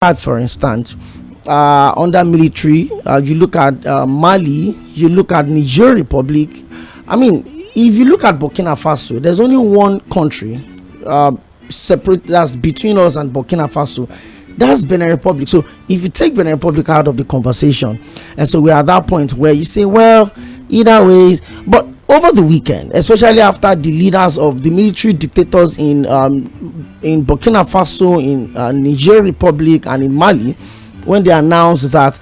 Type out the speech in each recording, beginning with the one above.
For instance, under military, you look at Mali, you look at Niger Republic. I mean, if you look at Burkina Faso, there's only one country separate that's between us and Burkina Faso. That's Benin Republic. So if you take Benin Republic out of the conversation, and so we're at that point where you say, well, either ways. But over the weekend, especially after the leaders of the military dictators in Burkina Faso, in Niger Republic, and in Mali, when they announced that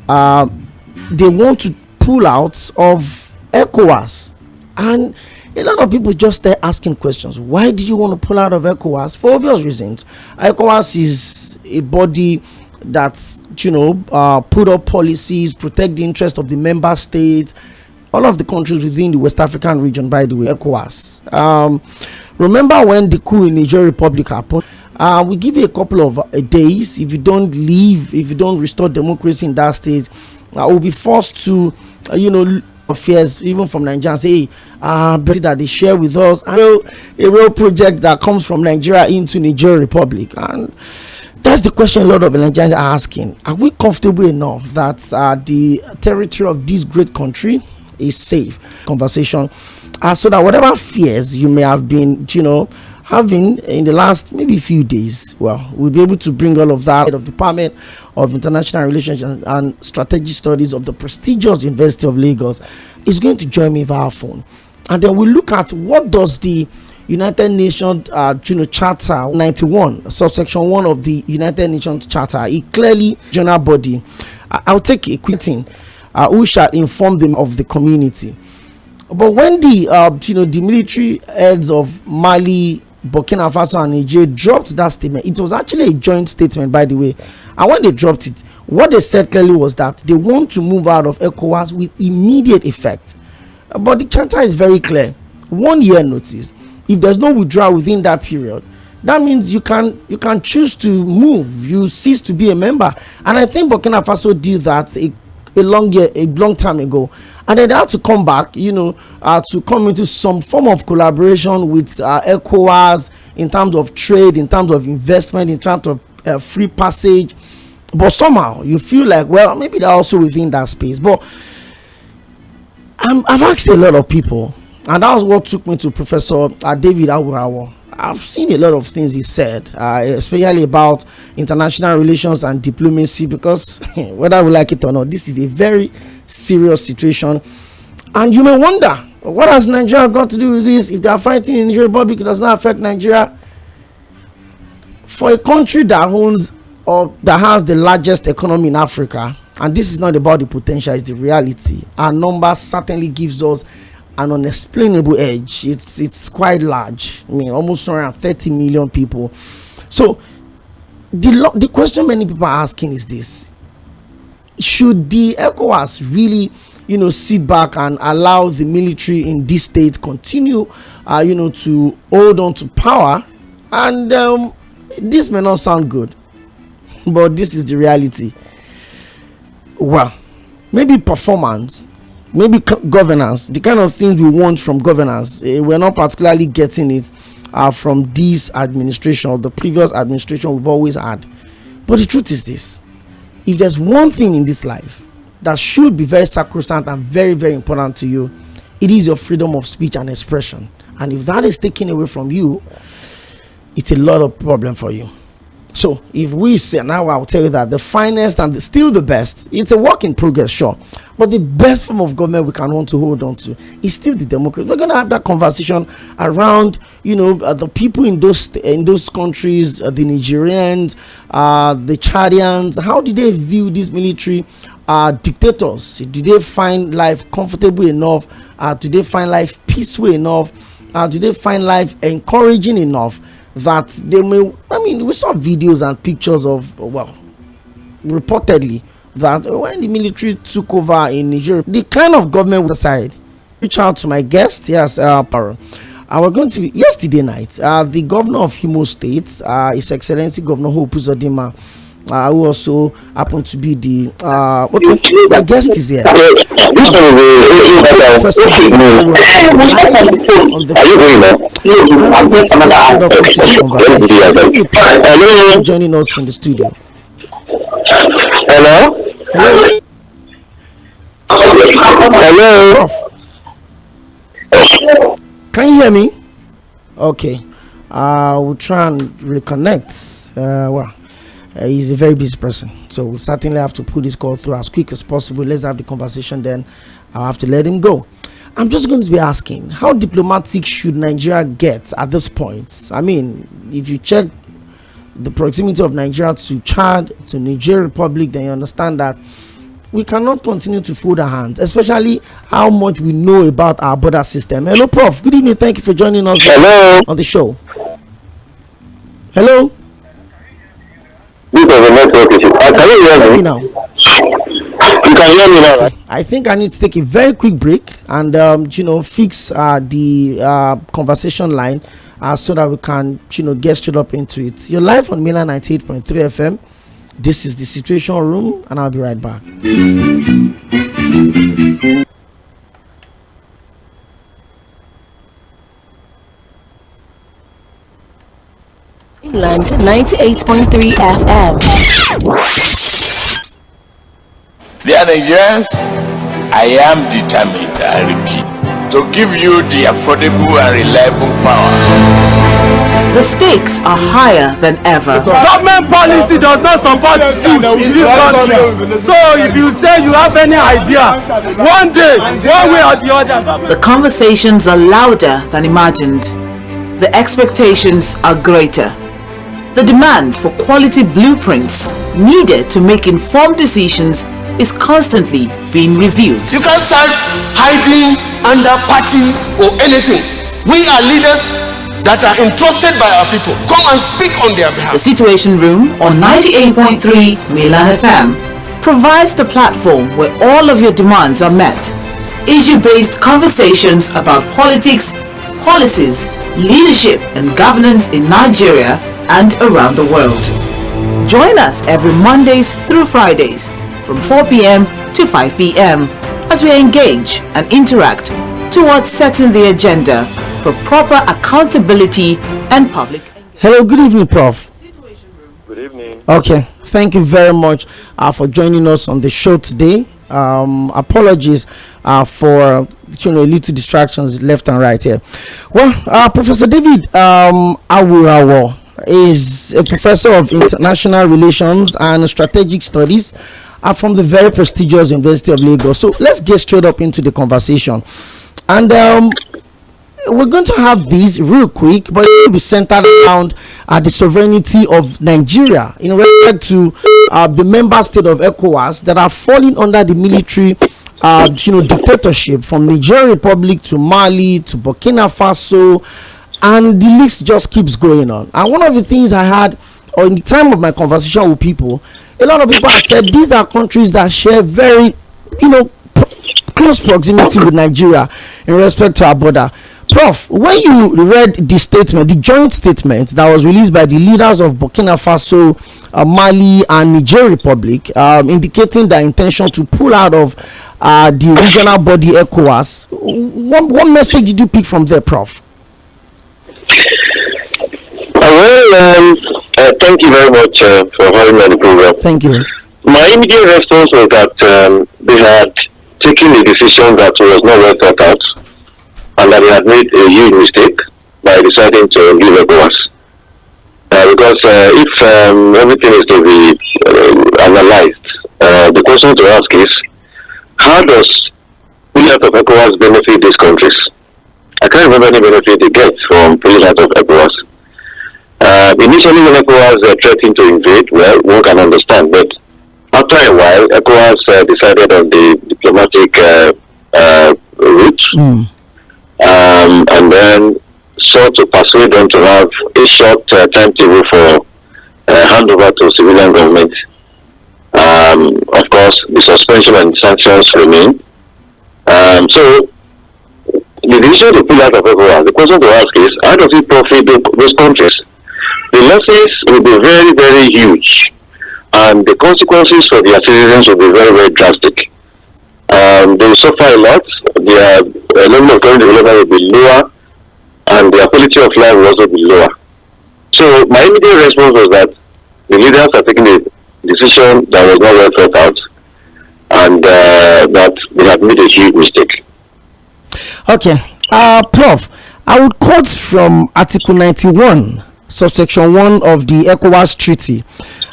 they want to pull out of ECOWAS, and a lot of people just start asking questions. Why do you want to pull out of ECOWAS? For obvious reasons. ECOWAS is a body that's, put up policies, protect the interest of the member states, all of the countries within the West African region, by the way, ECOWAS. Remember when the coup in Niger Republic happened? We give you a couple of days. If you don't leave, if you don't restore democracy in that state, we'll be forced to, affairs even from Nigeria, say, that they share with us a real project that comes from Nigeria into Niger Republic. And that's the question a lot of Nigerians are asking. Are we comfortable enough that the territory of this great country is safe? Conversation, so that whatever fears you may have been, having in the last maybe few days, well, we'll be able to bring all of that of the Department of International Relations and Strategic Studies of the prestigious University of Lagos is going to join me via phone, and then we'll look at what does the United Nations Charter 91 subsection 1 of the United Nations Charter, a clearly general body. I'll take a quick thing, who shall inform them of the community. But when the military heads of Mali, Burkina Faso, and Niger dropped that statement, it was actually a joint statement, by the way. And when they dropped it, what they said clearly was that they want to move out of ECOWAS with immediate effect. But the charter is very clear: 1 year notice. If there's no withdrawal within that period, that means you can choose to move. You cease to be a member. And I think Burkina Faso did that a long time ago, and then they had to come back, to come into some form of collaboration with ECOWAS in terms of trade, in terms of investment, in terms of free passage. But somehow you feel like, well, maybe they're also within that space. But I've asked a lot of people, and that was what took me to Professor David Awurawo. I've seen a lot of things he said, especially about international relations and diplomacy, because whether we like it or not, this is a very serious situation. And you may wonder, what has Nigeria got to do with this? If they are fighting in Niger Republic, it does not affect Nigeria. For a country that owns or that has the largest economy in Africa, and this is not about the potential, it's the reality. Our numbers certainly gives us an unexplainable edge. It's quite large. I mean, almost around 30 million people. So the question many people are asking is this: should the ECOWAS really sit back and allow the military in this state continue to hold on to power? And this may not sound good, but this is the reality. Well, maybe performance, maybe governance, the kind of things we want from governance, we're not particularly getting it from this administration or the previous administration we've always had. But the truth is this: if there's one thing in this life that should be very sacrosanct and very, very important to you, it is your freedom of speech and expression. And if that is taken away from you, it's a lot of problem for you. So if we say, now I'll tell you that the finest and still the best, it's a work in progress, sure, but the best form of government we can want to hold on to is still the democracy. We're going to have that conversation around the people in those countries, the Nigerians, the Chadians. How do they view these military dictators? Do they find life comfortable enough? Do they find life peaceful enough? Do they find life encouraging enough that they may? We saw videos and pictures of, reportedly, that when the military took over in Nigeria, the kind of government we decide. Reach out to my guest. Yes, Paro. We're going to yesterday night. The governor of Imo State, His Excellency Governor Odiema, who also happened to be the my guest is here. First of all, joining us from the studio. Hello? Hello? Hello? Can you hear me? Okay. We'll try and reconnect. He's a very busy person, so we'll certainly have to put this call through as quick as possible. Let's have the conversation, then I'll have to let him go. I'm just going to be asking, how diplomatic should Nigeria get at this point? I mean, if you check the proximity of Nigeria to Chad, to Niger Republic, then you understand that we cannot continue to fold our hands, especially how much we know about our border system. Hello, Prof. Good evening. Thank you for joining us on the show. Hello? This is the network issue. Can you hear me now? You can hear me now, right? I think I need to take a very quick break and fix the conversation line so that we can get straight up into it. You're live on 𝗪𝗛 98.3 FM. This is the Situation Room, and I'll be right back. Land 98.3 FM. Dear Nigerians, I am determined, I repeat, to give you the affordable and reliable power. The stakes are higher than ever. Government policy does not support youth in this country. So if you say you have any idea, one day, one way or the other. The conversations are louder than imagined. The expectations are greater. The demand for quality blueprints needed to make informed decisions is constantly being reviewed. You can't start hiding under party or anything. We are leaders that are entrusted by our people. Come and speak on their behalf. The Situation Room on 98.3 𝗪𝗛 FM provides the platform where all of your demands are met. Issue-based conversations about politics, policies, leadership and governance in Nigeria and around the world. Join us every Mondays through Fridays from 4 p.m. to 5 p.m. as we engage and interact towards setting the agenda for proper accountability and public engagement. Hello, good evening, Prof. Good evening. Okay, thank you very much for joining us on the show today. Apologies for a little distractions left and right here. Well, Professor David Awurawo is a professor of international relations and strategic studies from the very prestigious University of Lagos. So let's get straight up into the conversation, and we're going to have these real quick, but it will be centered around the sovereignty of Nigeria in respect to the member state of ECOWAS that are falling under the military dictatorship, from Niger Republic to Mali to Burkina Faso, and the list just keeps going on. And one of the things I had in the time of my conversation with people, a lot of people have said these are countries that share very close proximity with Nigeria in respect to our border. Prof, when you read the statement, the joint statement that was released by the leaders of Burkina Faso, Mali and Niger Republic, indicating their intention to pull out of the regional body ECOWAS, what message did you pick from there, Prof? Thank you very much for having me on the program. Thank you. My immediate response was that they had taken a decision that was not well thought out, and that they had made a huge mistake by deciding to leave ECOWAS. Because if everything is to be analyzed, the question to ask is, how does pulling out of ECOWAS benefit these countries? I can't remember any benefit they get from pulling out of ECOWAS. Initially, when ECOWAS threatened to invade, well, one can understand, but after a while, ECOWAS decided on the diplomatic route, and then sought to persuade them to have a short timetable for handover to civilian government. Of course, the suspension and sanctions remain. So, the decision to pull out of ECOWAS, the question to ask is, how does it profit those countries? The losses will be very, very huge, and the consequences for their citizens will be very, very drastic. They will suffer a lot. Their level of economic development will be lower, and their quality of life will also be lower. So my immediate response was that the leaders are taking a decision that was not well thought out, and that they had made a huge mistake. Okay, Prof, I would quote from Article 91, subsection 1 of the ECOWAS Treaty,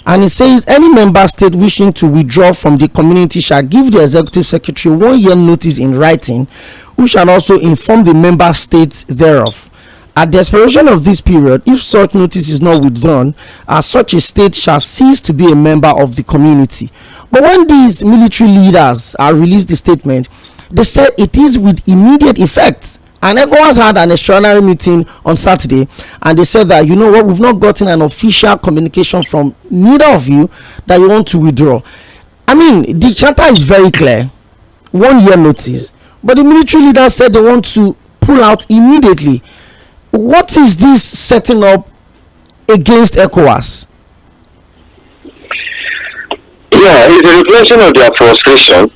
and it says any member state wishing to withdraw from the community shall give the executive secretary 1 year notice in writing, who shall also inform the member states thereof. At the expiration of this period, if such notice is not withdrawn, such a state shall cease to be a member of the community. But when these military leaders released the statement, they said it is with immediate effect. And ECOWAS had an extraordinary meeting on Saturday, and they said that, you know what, we've not gotten an official communication from neither of you that you want to withdraw. I mean, the charter is very clear, 1 year notice, but the military leaders said they want to pull out immediately. What is this setting up against ECOWAS? Yeah, it's a reflection of their frustration.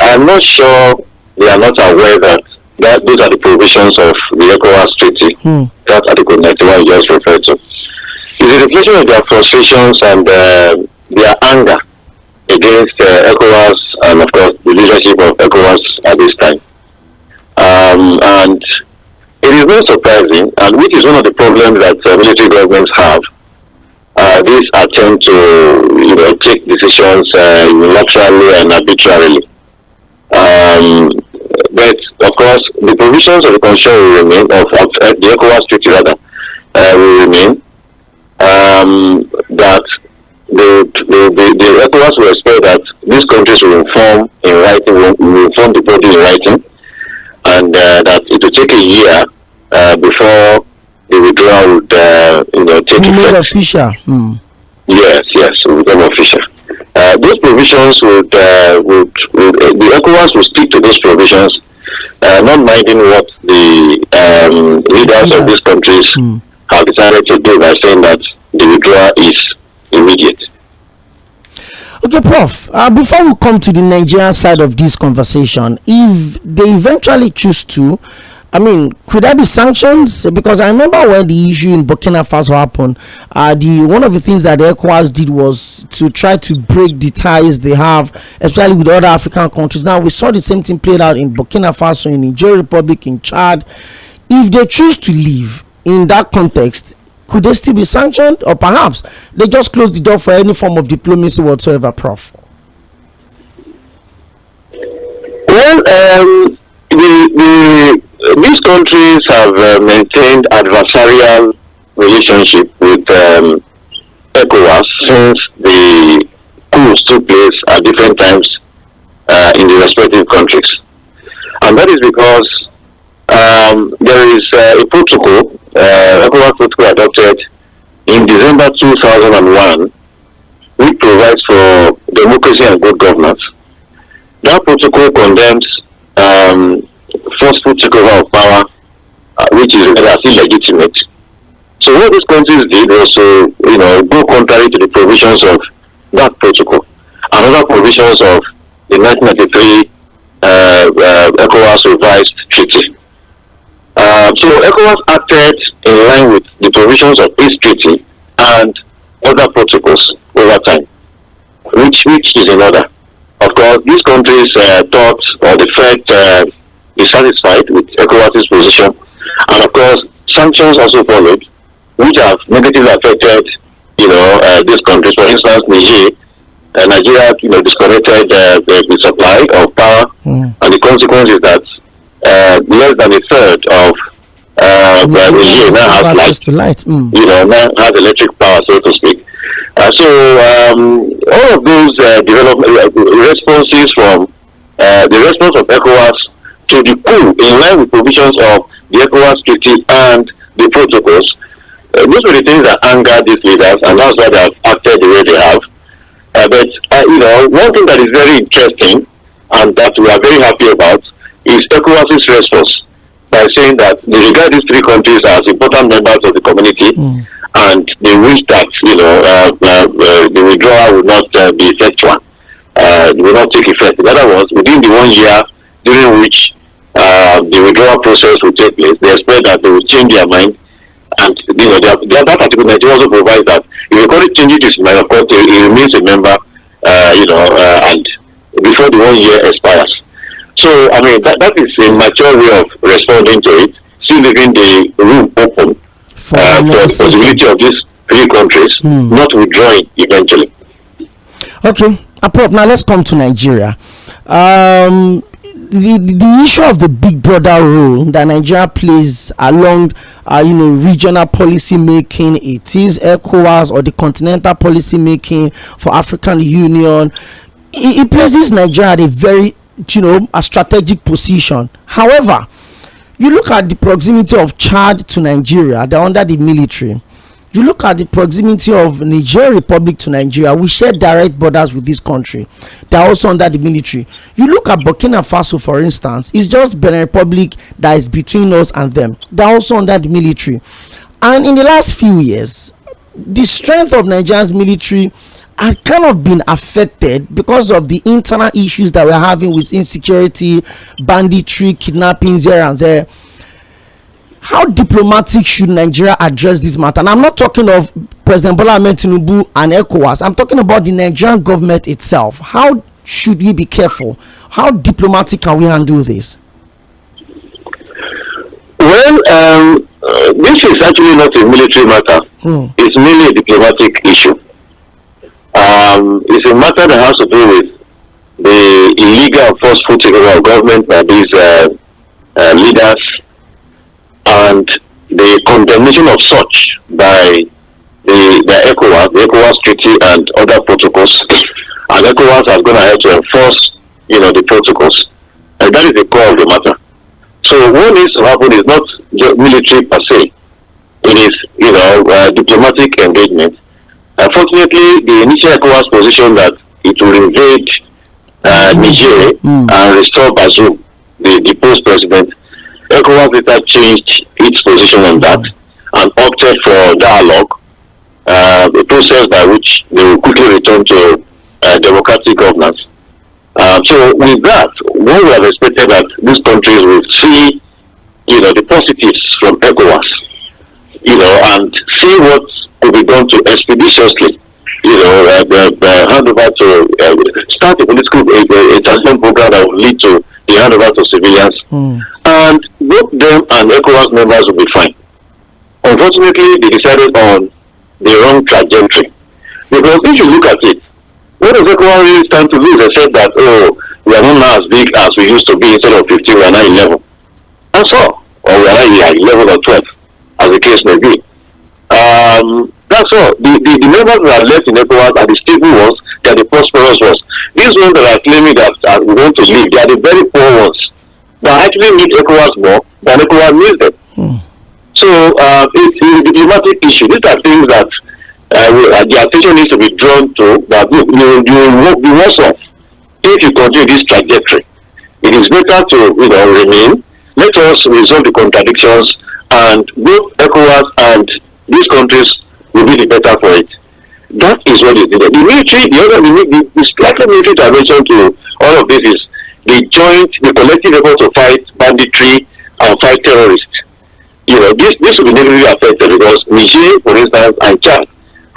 I'm not sure they are not aware that those are the provisions of the ECOWAS Treaty, that Article 91 you just referred to. It's a reflection of their frustrations and their anger against ECOWAS and, of course, the leadership of ECOWAS at this time. And it is not surprising, and which is one of the problems that military governments have, this attempt to, take decisions unilaterally and arbitrarily. But of course, the provisions of the Constitution will remain, of the ECOWAS Treaty rather, will remain. That the ECOWAS will expect that these countries will inform in writing, will inform the body in writing, and that it will take a year before the withdrawal would take effect. Official. Yes, it will become official. Those provisions would the ECOWAS will stick to those provisions, not minding what the leaders of these countries have decided to do by saying that the withdrawal is immediate. Okay, Prof, before we come to the Nigerian side of this conversation, if they eventually choose to, I mean, could there be sanctions? Because I remember when the issue in Burkina Faso happened, one of the things that the ECOWAS did was to try to break the ties they have, especially with other African countries. Now, we saw the same thing played out in Burkina Faso, in Niger Republic, in Chad. If they choose to leave in that context, could they still be sanctioned? Or perhaps they just close the door for any form of diplomacy whatsoever, Prof? Well, these countries have maintained adversarial relationship with ECOWAS since the coups took place at different times in the respective countries. And that is because there is a protocol, ECOWAS protocol adopted in December 2001, which provides for democracy and good governance. That protocol condemns forceful takeover of power, which is illegitimate. So what these countries did was to, go contrary to the provisions of that protocol and other provisions of the 1993 ECOWAS revised treaty. So ECOWAS acted in line with the provisions of this treaty and other protocols over time, which is in order. Of course, these countries thought or they felt dissatisfied with ECOWAS's position, and of course, sanctions also followed, which have negatively affected, these countries. For instance, Nigeria, disconnected the supply of power, and the consequence is that less than a third of Nigeria now has light, now has electric power, so to speak. So all of those development responses from the response of ECOWAS to the coup in line with provisions of the ECOWAS Treaty and the protocols, those were the things that angered these leaders, and that's why they have acted the way they have. But one thing that is very interesting and that we are very happy about is ECOWAS's response by saying that they regard these three countries as important members of the community, and they wish that the withdrawal will not be effectual, will not take effect. In other words, within the 1 year during which the withdrawal process will take place, they expect that they will change their mind, and that particular measure also provides that If the country changes its mind, of course, it remains a member, and before the 1 year expires. So, I mean, that is a mature way of responding to it, still leaving the room open for the possibility of these 3 countries not withdrawing eventually. Okay, Prof, now let's come to Nigeria. The issue of the big brother role that Nigeria plays along regional policy making, it is ECOWAS or the continental policy making for African Union, it places Nigeria at a very a strategic position. However, you look at the proximity of Chad to Nigeria, they're under the military. You look at the proximity of Niger Republic to Nigeria, we share direct borders with this country. They're also under the military. You look at Burkina Faso, for instance, it's just Benin Republic that is between us and them. They're also under the military. And in the last few years, the strength of Nigeria's military had kind of been affected because of the internal issues that we're having with insecurity, banditry, kidnappings here and there. How diplomatic should Nigeria address this matter? And I'm not talking of President Bola Ahmed Tinubu and ECOWAS. I'm talking about the Nigerian government itself. How should we be careful? How diplomatic can we handle this? Well, this is actually not a military matter. It's mainly a diplomatic issue. It's a matter that has to do with the illegal and forceful takeover of government by these leaders, and the condemnation of such by the ECOWAS treaty and other protocols. And ECOWAS has gone ahead to enforce, the protocols, and that is the core of the matter. So what needs to happen is not just military per se; it is, diplomatic engagement. Unfortunately, the initial ECOWAS position that it will invade Niger and restore Bazoum, the deposed president, ECOWAS later changed its position on that and opted for dialogue, a process by which they will quickly return to democratic governance. So with that, one would have expected that these countries will see, the positives from ECOWAS, and see what could be done to expeditiously, hand over to start a political transition program that will lead to the handover to civilians, and both them and ECOWAS members will be fine. Unfortunately, they decided on the wrong trajectory, because if you look at it, what does ECOWAS really stand to lose? They said that, we are not now as big as we used to be. Instead of 15, we are now 11. That's all. Or we are now 11 or 12, as the case may be. That's all. The members that are left in ECOWAS are the stable ones, they are the prosperous ones. These ones that are claiming that we want to leave, they are the very poor ones that actually need ECOWAS more than ECOWAS needs them. So it's a diplomatic issue. These are things that the attention needs to be drawn to, that you will be worse off if you continue this trajectory. It is better to remain. Let us resolve the contradictions, and both ECOWAS and these countries will be the better for it. That is what is needed. The military, the slightly military intervention to all of this is the collective effort to fight banditry and fight terrorists. This will be negatively affected because Niger, for instance, and Chad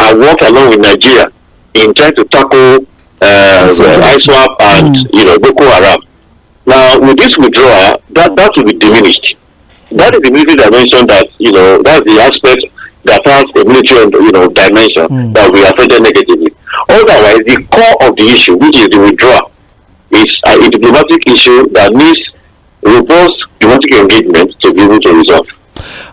have worked along with Nigeria in trying to tackle ISWAP and Boko Haram. Now, with this withdrawal, that will be diminished. That is the military dimension that's the aspect that has a military dimension that will be affected negatively. Otherwise, the core of the issue, which is the withdrawal, is a diplomatic issue that needs robust diplomatic engagement to be able to resolve.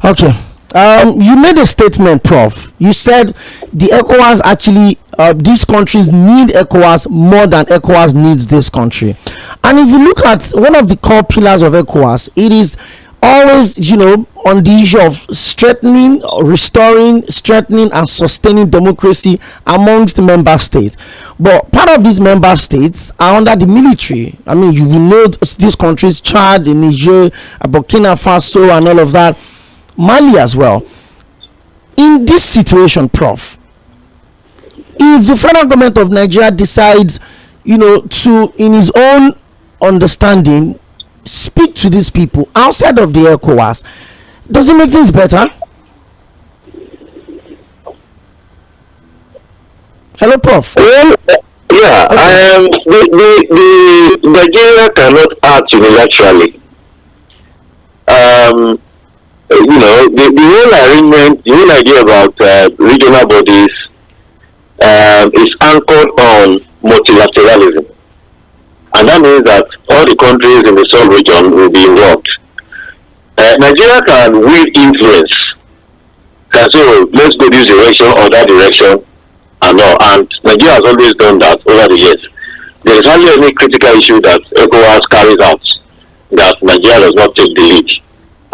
Okay. You made a statement, Prof. You said the ECOWAS actually, these countries need ECOWAS more than ECOWAS needs this country. And if you look at one of the core pillars of ECOWAS, it is always, on the issue of restoring, strengthening, and sustaining democracy amongst the member states. But part of these member states are under the military. I mean, you will know these countries: Chad, Niger, Burkina Faso, and all of that. Mali as well. In this situation, Prof, if the federal government of Nigeria decides, to, in his own understanding, speak to these people outside of the ECOWAS, does it make things better? Hello, Prof. Well, yeah, Okay. the Nigeria cannot act unilaterally. The whole arrangement, the whole idea about regional bodies is anchored on multilateralism. And that means that all the countries in the sub-region will be involved. Nigeria can wield influence. Can say, oh, let's go this direction or that direction, and all. And Nigeria has always done that over the years. There is hardly any critical issue that ECOWAS carries out that Nigeria does not take the lead.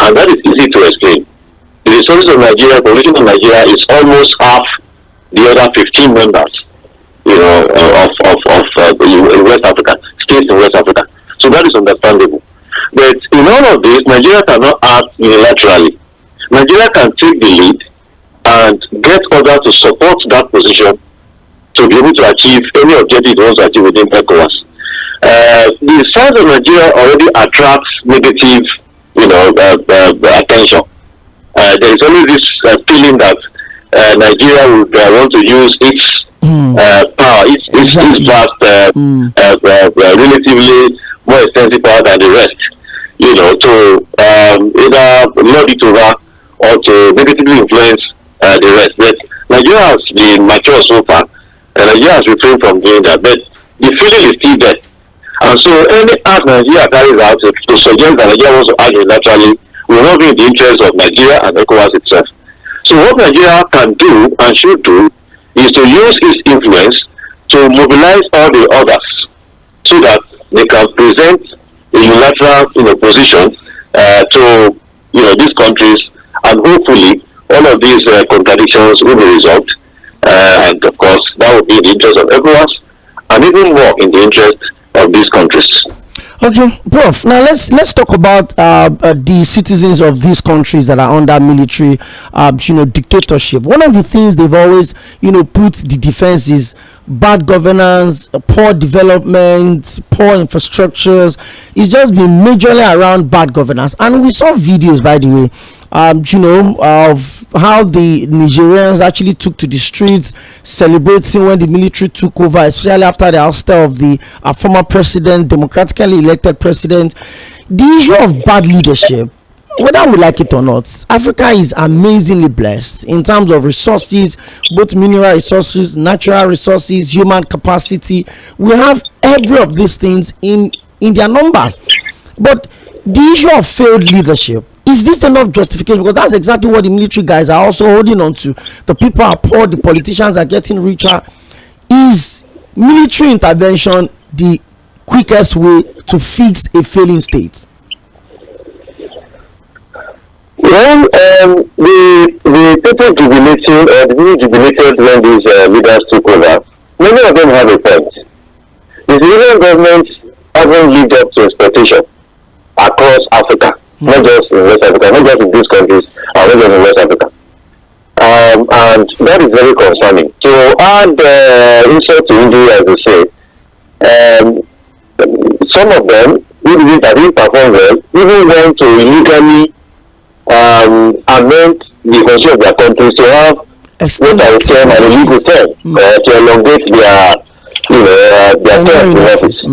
And that is easy to explain. The resources of Nigeria, population of Nigeria is almost half the other 15 members, in West Africa, states in West Africa. So that is understandable. But in all of this, Nigeria cannot act unilaterally. Nigeria can take the lead and get others to support that position to be able to achieve any objective it wants to achieve within ECOWAS. The size of Nigeria already attracts negative, attention. There is always this feeling that Nigeria would want to use its power, its vast, relatively more extensive power than the rest, to either lord it over or to negatively influence the rest. But Nigeria has been mature so far, and Nigeria has refrained from doing that. But the feeling is still there. And so any act Nigeria carries out to suggest that Nigeria wants to act unilaterally will not be in the interest of Nigeria and ECOWAS itself. So what Nigeria can do and should do is to use its influence to mobilize all the others so that they can present a unilateral position to these countries, and hopefully all of these contradictions will be resolved, and of course that will be in the interest of ECOWAS and even more in the interest of these countries. Okay, Prof. Now let's talk about the citizens of these countries that are under military, dictatorship. One of the things they've always, put the defense is bad governance, poor development, poor infrastructures. It's just been majorly around bad governance, and we saw videos, by the way, of how the Nigerians actually took to the streets celebrating when the military took over, especially after the ouster of the former president, democratically elected president. The issue of bad leadership, whether we like it or not, Africa is amazingly blessed in terms of resources, both mineral resources, natural resources, human capacity. We have every of these things in their numbers. But the issue of failed leadership, is this enough justification? Because that's exactly what the military guys are also holding on to. The people are poor, the politicians are getting richer. Is military intervention the quickest way to fix a failing state? Well, the people jubilating, the people jubilated when these leaders took over, many of them have a point. The civilian government haven't lived up to expectation across Africa. Not just in West Africa, not just in these countries, not just in West Africa. And that is very concerning. To add insult to injury, as they say, some of them, who didn't perform well, even went to illegally amend the constitution of their countries to have what I would term an illegal term, to elongate their term in office.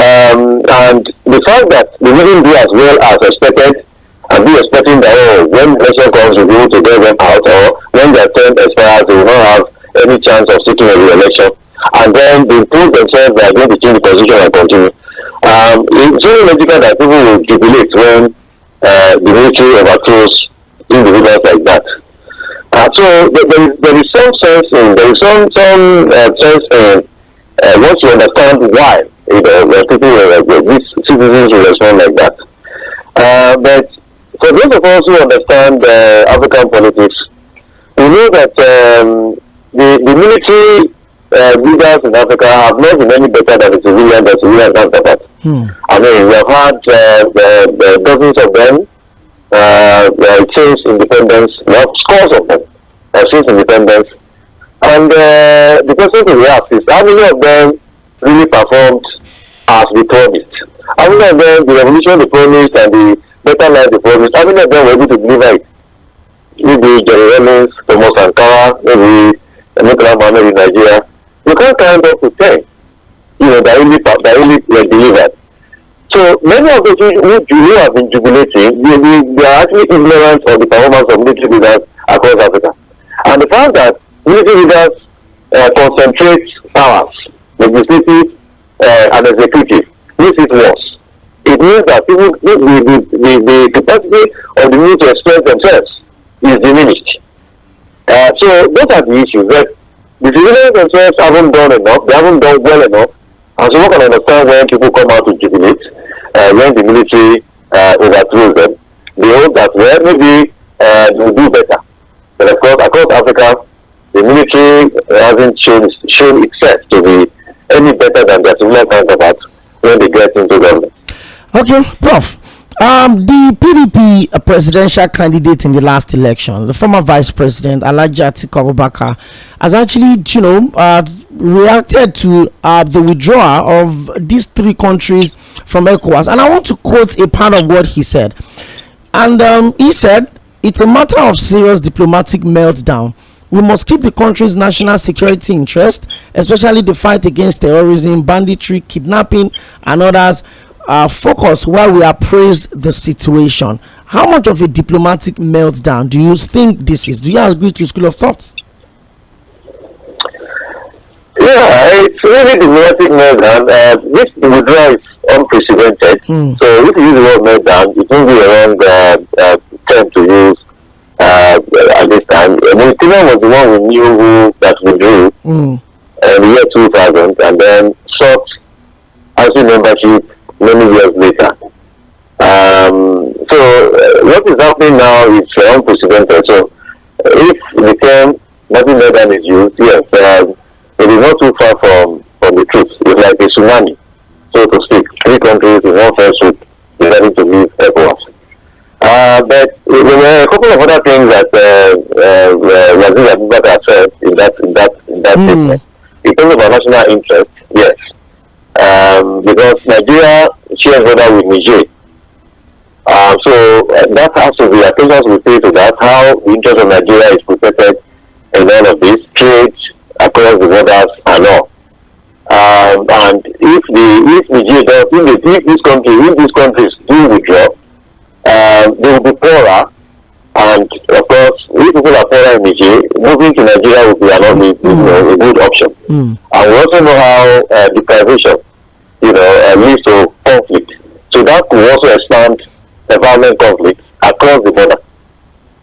And the fact that they didn't do as well as expected, and be expecting that when the election comes we will to get them out, or when their term expires they will not have any chance of seeking a re-election, and then they prove themselves that they are going to change the constitution and continue. It's only logical that people will jubilate when the military overthrows individuals like that. So there is some sense in once you understand why when people these citizens will respond like that. But for those of us who understand African politics, we know that the military leaders in Africa have not been any better than the civilian counterparts. I mean, we have had dozens of them since independence, not scores of them since independence. And the question to be asked is, how many of them really performed as they promised? How many of them, the revolution they promised and the better life they promised, how many of them were able to deliver it? Maybe 𝗪𝗪, Thomas Sankara, maybe Murtala Muhammad in Nigeria, you can't count up to 10, that really delivered. So many of the things who have been jubilating, they are actually ignorant of the performance of military leaders across Africa. And the fact that military leaders concentrate powers, legislative and executive, makes it worse. It means that people, the capacity of the military to express themselves is diminished. So those are the issues. That the civilians themselves haven't done enough, they haven't done well enough, and so one can understand when people come out to jubilate, when the military overthrows them. They hope that, well, maybe they will do better. But of course, across Africa, the military hasn't shown itself to be any better than their civilian counterparts when they get into government. Okay, Prof. The PDP presidential candidate in the last election, the former Vice President 𝗪𝗪𝗪, has actually, reacted to the withdrawal of these three countries from ECOWAS. And I want to quote a part of what he said. And he said, "It's a matter of serious diplomatic meltdown. We must keep the country's national security interest, especially the fight against terrorism, banditry, kidnapping, and others, focus while we appraise the situation." How much of a diplomatic meltdown do you think this is? Do you agree to school of thoughts? Yeah, it's really diplomatic meltdown. This withdrawal is unprecedented. So if you use the word meltdown, it will be a wrong term to use at this time. Mauritania was the one we knew that withdrew in the year 2000 and then sought IC membership many years later. So what is happening now is unprecedented. So if the term nothing more than is used, yes, it is not too far from the truth. It's like a tsunami, so to speak. Three countries in one fell swoop deciding to leave ECOWAS. But there were a couple of other things that Waziri Abubakar said in that statement. In terms of our national interest, yes. Because Nigeria shares border with Niger. So that has to be attention we pay to that, how the interest of Nigeria is protected in all of this, trade across the borders and all. And if Niger does, if these countries do withdraw, they will be poorer, and of course, if people are poorer in Niger, moving to Nigeria would be a good option. And we also know how deprivation, leads to conflict. So that could also expand the violent conflict across the border.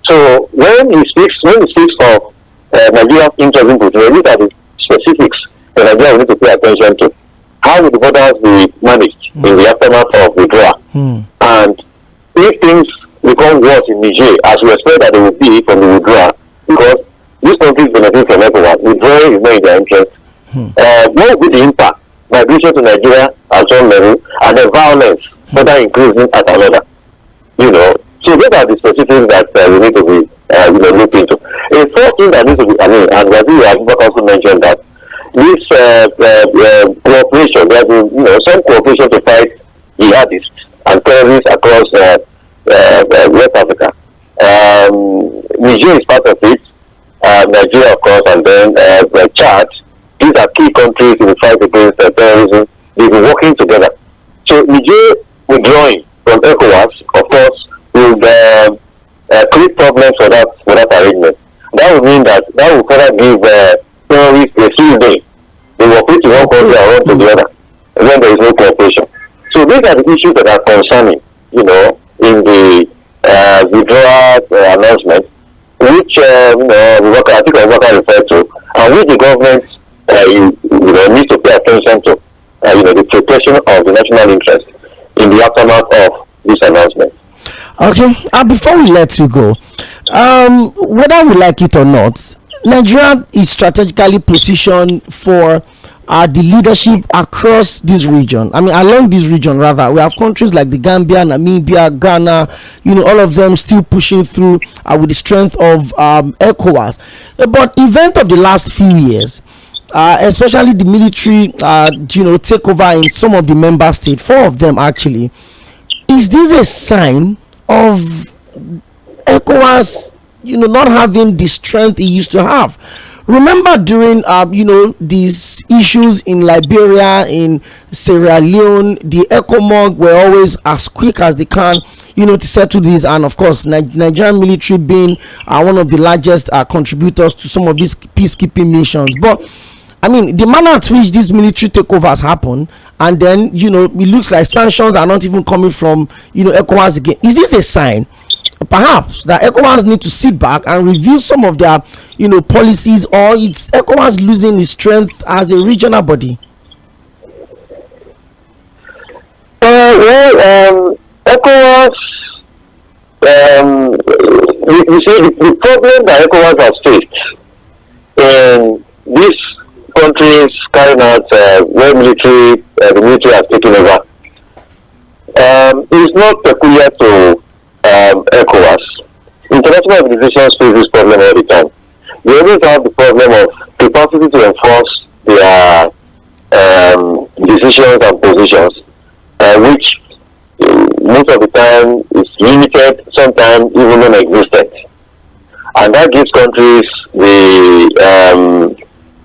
So when he speaks of Nigeria's interest in Nigeria, these are the specifics that Nigeria will need to pay attention to. How will the borders be managed in the aftermath of withdrawal? And if things become worse in Niger, as we expect that they will be from the withdrawal, because these countries benefit from ECOWAS, withdrawing is not in their interest. What will be the impact? Migration to Nigeria at one level, and then violence further increasing at another. So those are the specifics that we need to be looked into. A first thing that needs to be, and Waziri Abubakar also mentioned that this cooperation, there is some cooperation to fight jihadists and terrorists across West Africa. Niger is part of it, Nigeria of course, and then Chad. These are key countries in the fight against terrorism. They've been working together. So Niger withdrawing from ECOWAS, of course, will create problems for that arrangement. That would mean that will further give terrorists a field day. They will put to one country and run to the other when there is no cooperation. So these are the issues that are concerning, in the withdrawal announcement, which I think Abubakar referred to, and which the government needs to pay attention to, the protection of the national interest in the aftermath of this announcement. Okay, before we let you go, whether we like it or not, Nigeria is strategically positioned for the leadership across this region. Along this region rather. We have countries like the Gambia, Namibia, Ghana, all of them still pushing through with the strength of ECOWAS. But event of the last few years, especially the military takeover in some of the member states, 4 of them actually, is this a sign of ECOWAS not having the strength it used to have? Remember during these issues in Liberia, in Sierra Leone, the ECOMOG were always as quick as they can, to settle this, and of course Nigerian military being one of the largest contributors to some of these peacekeeping missions. But I mean, the manner at which this military takeovers happen, and then it looks like sanctions are not even coming from ECOWAS again. Is this a sign perhaps that ECOWAS need to sit back and review some of their policies, or it's ECOWAS losing its strength as a regional body? ECOWAS, you see, the problem that ECOWAS has faced in these countries carrying out where the military has taken over, is not peculiar to ECOWAS. International organizations face this problem all the time. They always have the problem of capacity to enforce their decisions and positions, which most of the time is limited, sometimes even non-existent. And that gives countries we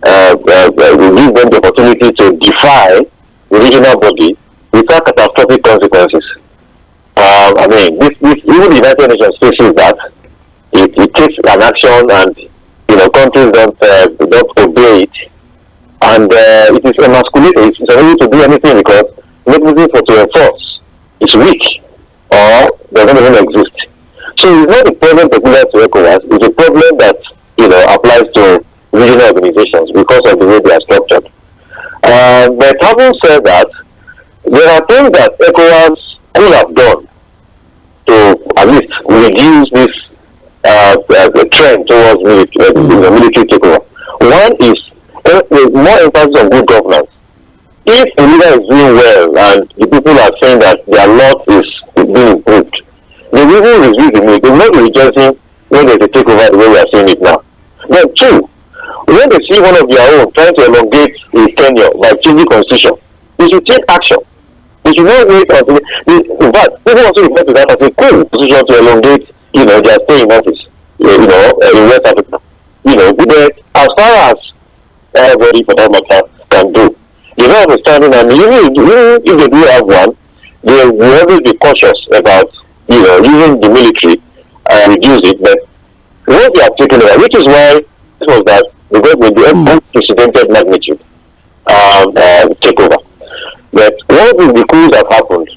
give them the opportunity to defy the regional body without catastrophic consequences. I mean, even the United Nations faces that. It takes an action, and countries don't obey it, and it is emasculated. It's unable to do anything because nothing to enforce. It's weak or doesn't even exist. So it's not a problem peculiar to ECOWAS. It's a problem that applies to regional organizations because of the way they are structured. But having said that, there are things that ECOWAS could have done to at least reduce this the trend towards military takeover. One is more emphasis on good governance. If the leader is doing well and the people are saying that their lot is being improved, they will even review the military. They will not be rejoicing when there's a takeover the way we are seeing it now. Then two, when they see one of their own trying to elongate his tenure by changing constitution, they should take action. They should not wait until in fact, people also refer to that as a cool position to elongate, their stay in office, in West Africa. But as far as everybody for that matter can do, they don't understanding, and even if they do have one, they will always be cautious about, using the military and reduce it. But what they have taken over, which is why this was that the government, the unprecedented magnitude takeover. But what will the coups have happened?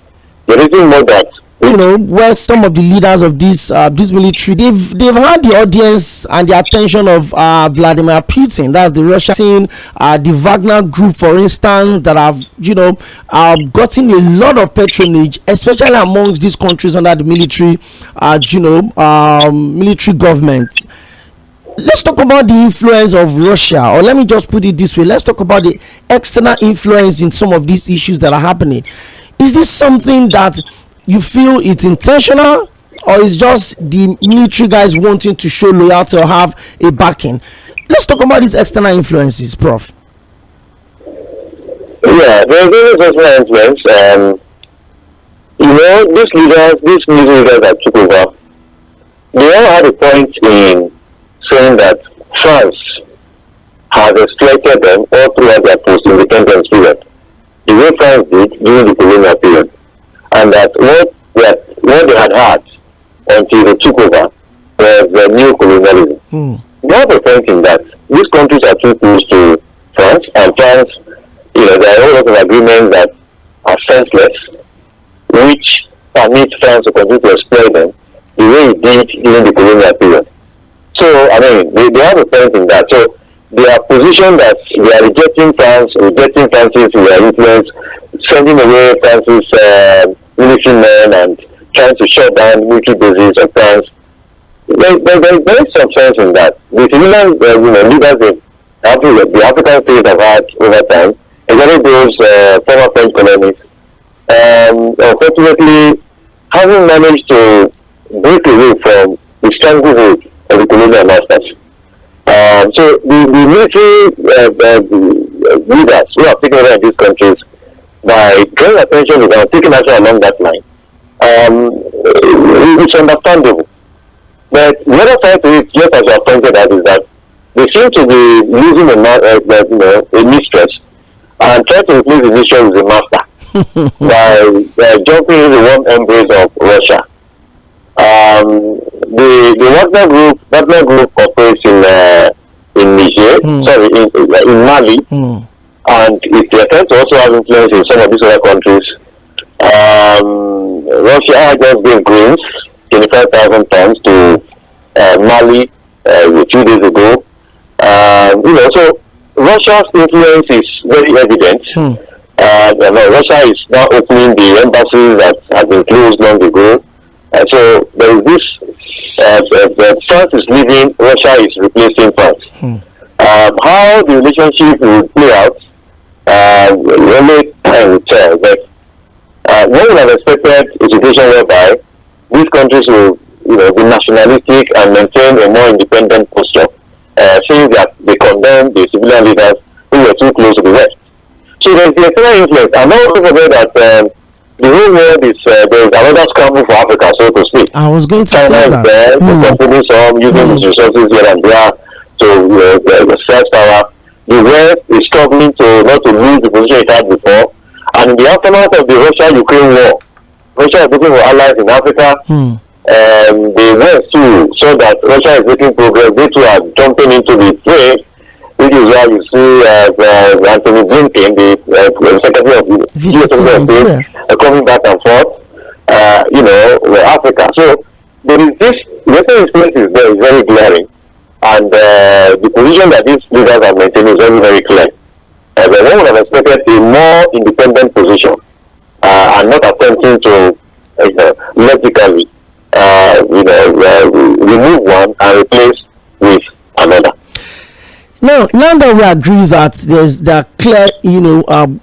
There isn't more that. Where some of the leaders of this military, they've had the audience and the attention of Vladimir Putin. That's the Russian, the Wagner group, for instance, that have gotten a lot of patronage, especially amongst these countries under the military, military government. Let's talk about the influence of Russia, or let me just put it this way: let's talk about the external influence in some of these issues that are happening. Is this something that you feel it's intentional, or is just the military guys wanting to show loyalty or have a backing? Let's talk about these external influences, Prof. Yeah, there's external influence. These military leaders that took over, they all had a point in saying that France has exploited them all throughout their post-independence period, the way France did during the colonial period. And that what they had until they took over was the new colonialism. They have a point in that these countries are too close to France, and France, there are a lot of agreements that are senseless, which permit France to continue to exploit them the way it did during the colonial period. So, I mean, they have a point in that. So, they are positioned that they are rejecting France's influence, sending away France's military men and trying to shut down military bases of France. There is some sense in that. The similar leaders the African states have had over time, especially those former French colonies, unfortunately haven't managed to break away from the stranglehold of the colonial masters. So the military leaders who have taken over in these countries, by drawing attention to them, taking action along that line, it's understandable. But the other side to it, just as you have pointed out, is that they seem to be losing a mistress and try to replace the mistress with a master by jumping into the warm embrace of Russia. The Wagner Group operates in Niger, in Mali, and if they attempt to also have influence in some of these other countries, Russia just gave grains, 25,000 tons to Mali a few days ago. So Russia's influence is very evident. Russia is now opening the embassies that have been closed long ago. So there is this, France is leaving, Russia is replacing France. How the relationship will play out, only time will tell. But one would have expected a situation whereby these countries will be nationalistic and maintain a more independent posture, saying that they condemn the civilian leaders who were too close to the West. So there is the external influence. And don't forget that the whole world is, there is another scramble for Africa, so to speak. I was going to say China that. is there, consuming some, using its resources here and there to self power. The West is struggling not to lose the position it had before. And in the aftermath of the Russia-Ukraine war, Russia is looking for allies in Africa. The West too saw that Russia is making progress. They too are jumping into the fray, which is why you see Anthony Blinken, the Secretary of State, coming back and forth, Africa. So there is this, the influence is there, is very glaring. And the position that these leaders are maintaining is very, very clear. But one would have expected a more independent position and not attempting to logically remove one and replace with another. Now that we agree that there are clear,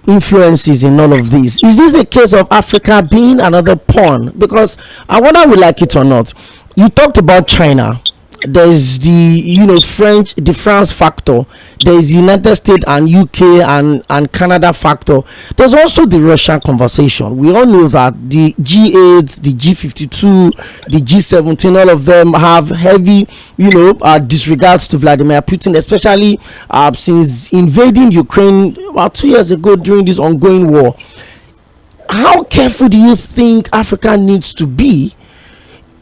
influences in all of this, is this a case of Africa being another pawn? Because whether we like it or not, you talked about China. There's the France factor. There's the United States and UK and Canada factor. There's also the Russian conversation. We all know that the G8, the G52, the G17, all of them have heavy, disregards to Vladimir Putin, especially since invading Ukraine about 2 years ago during this ongoing war. How careful do you think Africa needs to be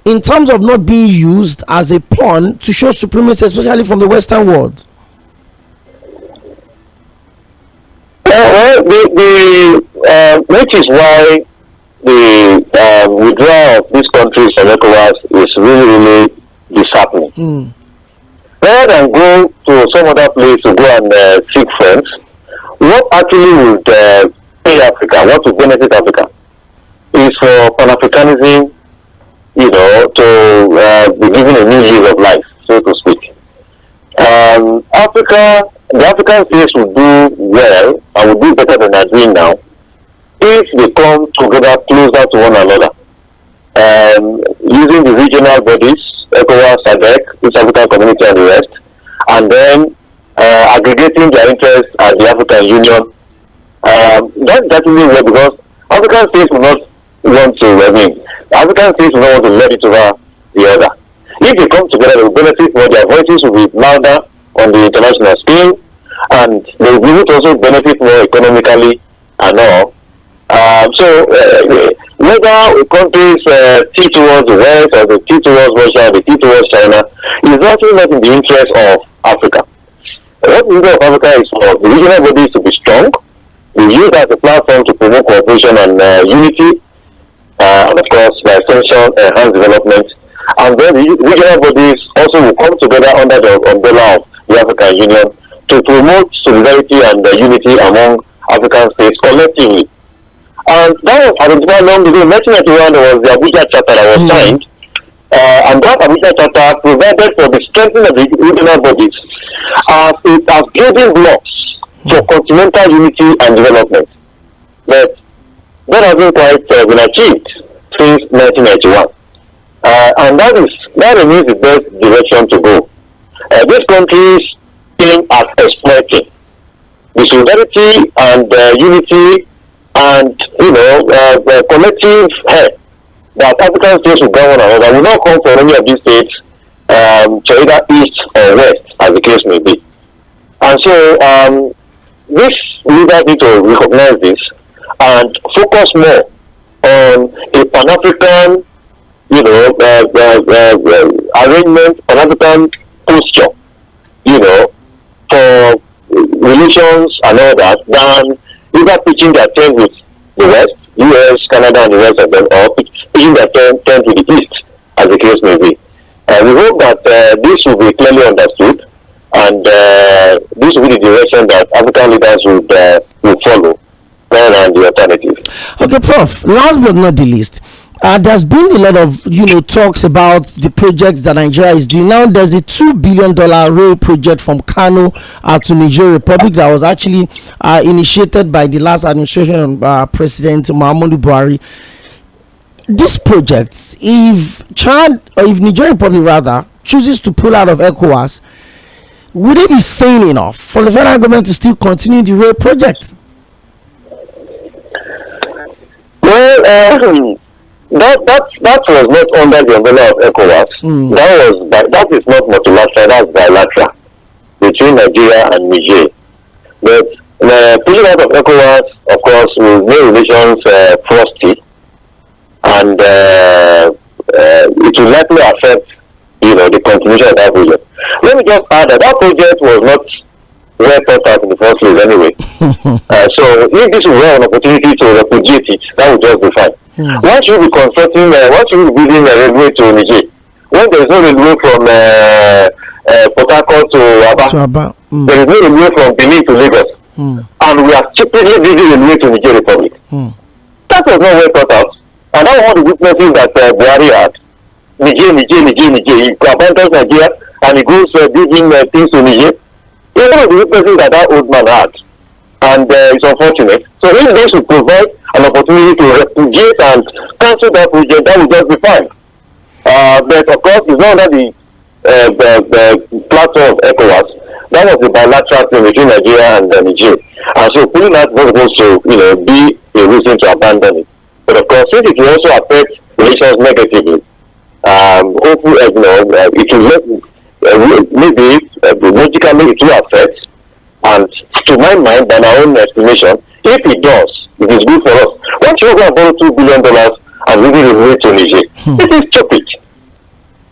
in terms of not being used as a pawn to show supremacy, especially from the Western world? Which is why the withdrawal of these countries from ECOWAS is really, really disheartening. Rather than go to some other place to go and seek friends, what actually would pay Africa, what would benefit Africa, is for Pan-Africanism, to be given a new lease of life, so to speak. The African states will do well and will do better than they're doing now if they come together closer to one another, using the regional bodies, ECOWAS, SADC, East African Community and the rest, and then aggregating their interests at the African Union. That's definitely well, because African states will not want to, African states will not want to let it over the other. If they come together, they will benefit more. Their voices will be louder on the international scene, and they will be able to also benefit more economically and all. Whether a country's T towards the West or the T towards Russia or the T towards China is actually not in the interest of Africa. What the interest of Africa is for the regional bodies to be strong, be used as a platform to promote cooperation and unity, and of course, by extension, enhance development. And then the regional bodies also will come together under the umbrella of the African Union to promote solidarity and unity among African states collectively. And that was identified long ago. In 1991, there was the Abuja Charter that was signed, and that Abuja Charter provided for the strengthening of the regional bodies as building blocks for continental unity and development. But that hasn't quite been achieved since 1991. And that remains the best direction to go. These countries aim at exploiting the solidarity and unity and the collective head that African states will govern one another will not come from any of these states to either east or west. as the case may be. And so this leaders need to recognize this and focus more on a Pan-African, arrangement, Pan-African posture, for relations and all that, than either pitching their tent with the West, US, Canada, and the rest of them, or pitching their tent with the East, as the case may be. We hope that this will be clearly understood, and this will be the direction that African leaders will follow rather than the alternative. Okay, Prof. Last but not the least, there's been a lot of talks about the projects that Nigeria is doing. Now there's a $2 billion rail project from Kano to Niger Republic that was actually initiated by the last administration of President Muhammadu Buhari. This project, if Niger Republic rather chooses to pull out of ECOWAS, would it be sane enough for the federal government to still continue the rail project? Well, that was not under the umbrella of ECOWAS. That is not multilateral, that's bilateral between Nigeria and Niger. But pulling out of ECOWAS, of course, will make relations frosty, and it will likely affect the continuation of that project. Let me just add that project was not well thought out in the first place anyway. So if this will have an opportunity to repudiate it, that would just be fine. Why should we be constructing, why should we be building a railway to Niger when there is no railway from Port Harcourt to Aba? There is no railway from Benin to Lagos, and we are stupidly building a railway to Niger Republic. That was not well thought out, and that was one of the weaknesses that Buhari had. Niger, he abandons Nigeria and he goes building things to Niger. It's one of the weaknesses that old man had, and it's unfortunate. So if this would provide an opportunity to repudiate and cancel that project, that would just be fine. But of course, it's not under the platform of ECOWAS. That was the bilateral thing between Nigeria and Niger. And so pulling that was supposed to, be a reason to abandon it. But of course, since it will also affect relations negatively, hopefully, it will maybe logically it will affect, and to my mind, by my own estimation, if it does, it is good for us. Why should we borrow $2 billion and leave it away to Niger? It is stupid.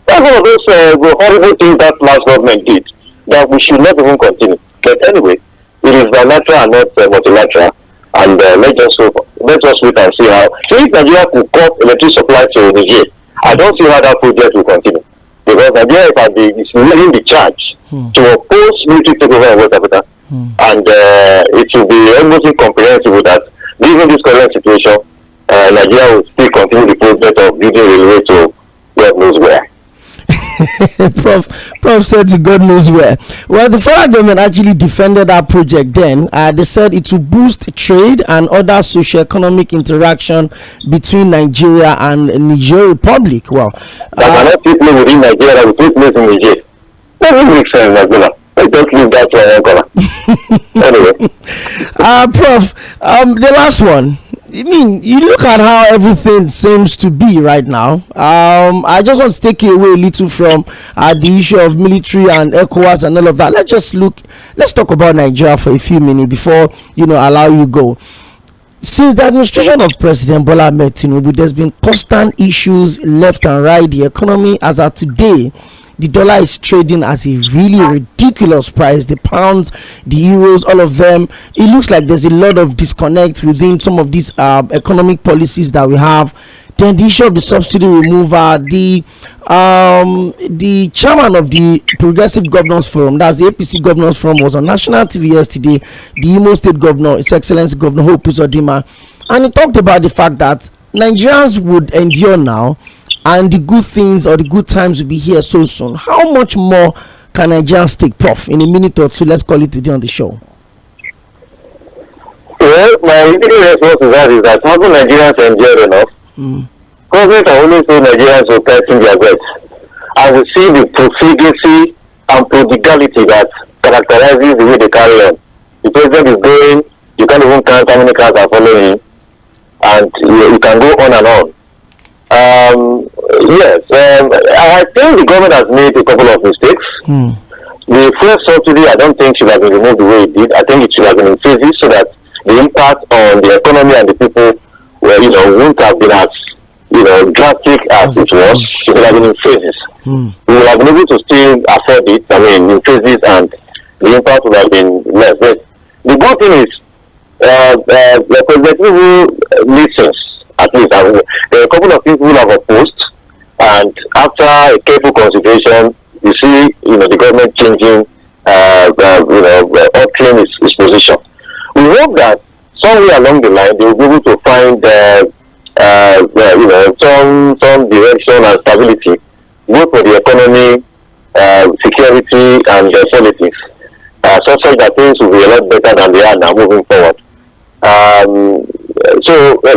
That's one of those horrible things that last government did that we should not even continue. But anyway, it is bilateral and not multilateral, and let's just wait and see how. So if Nigeria could cut electricity supply to Niger, I don't see how that project will continue, because Nigeria is leading the charge to oppose military takeover in West Africa, and it will be almost incomprehensible that, given this current situation, Nigeria will still continue the project of building railway to God knows where. Prof said to God knows where. Well, the federal government actually defended that project then. They said it will boost trade and other socio-economic interaction between Nigeria and Niger Republic. Well, that cannot take place within Nigeria, will take place in Niger. That doesn't make sense, Nigeria. Let's just leave that to anyway. Prof, the last one. I mean, you look at how everything seems to be right now. I just want to take away a little from the issue of military and ECOWAS and all of that. Let's talk about Nigeria for a few minutes before allow you go. Since the administration of President Bola Ahmed Tinubu, there's been constant issues left and right. The economy, as of today, the dollar is trading at a really ridiculous price. The pounds, the euros, all of them. It looks like there's a lot of disconnect within some of these economic policies that we have. Then the issue of the subsidy removal, the chairman of the Progressive Governors Forum, that's the APC Governors Forum, was on national TV yesterday. The Imo State Governor, His Excellency Governor Hope Uzodinma, and he talked about the fact that Nigerians would endure now, and the good things or the good times will be here so soon. How much more can Nigerians take, Prof? In a minute or two, let's call it today on the show. Well, my immediate response to that is that haven't Nigerians endured enough? Government are only so Nigerians will catching their breath. And we see the profligacy and prodigality that characterizes the way they carry on. The president is going, you can't even count how many cars are following him, and you can go on and on. Yes, I think the government has made a couple of mistakes. the fuel subsidy, I don't think should have been removed the way it did. I think it should have been in phases so that the impact on the economy and the people, wouldn't have been as, drastic as it was. It would have been in phases. We would have been able to still afford it, in phases, and the impact would have been less. But the good thing is, the President listens, at least. There are a couple of people who have opposed, and after a careful consideration, you see, the government changing, altering its position. We hope that somewhere along the line they will be able to find, some direction and stability, both for the economy, security, and politics, such that things will be a lot better than they are now moving forward.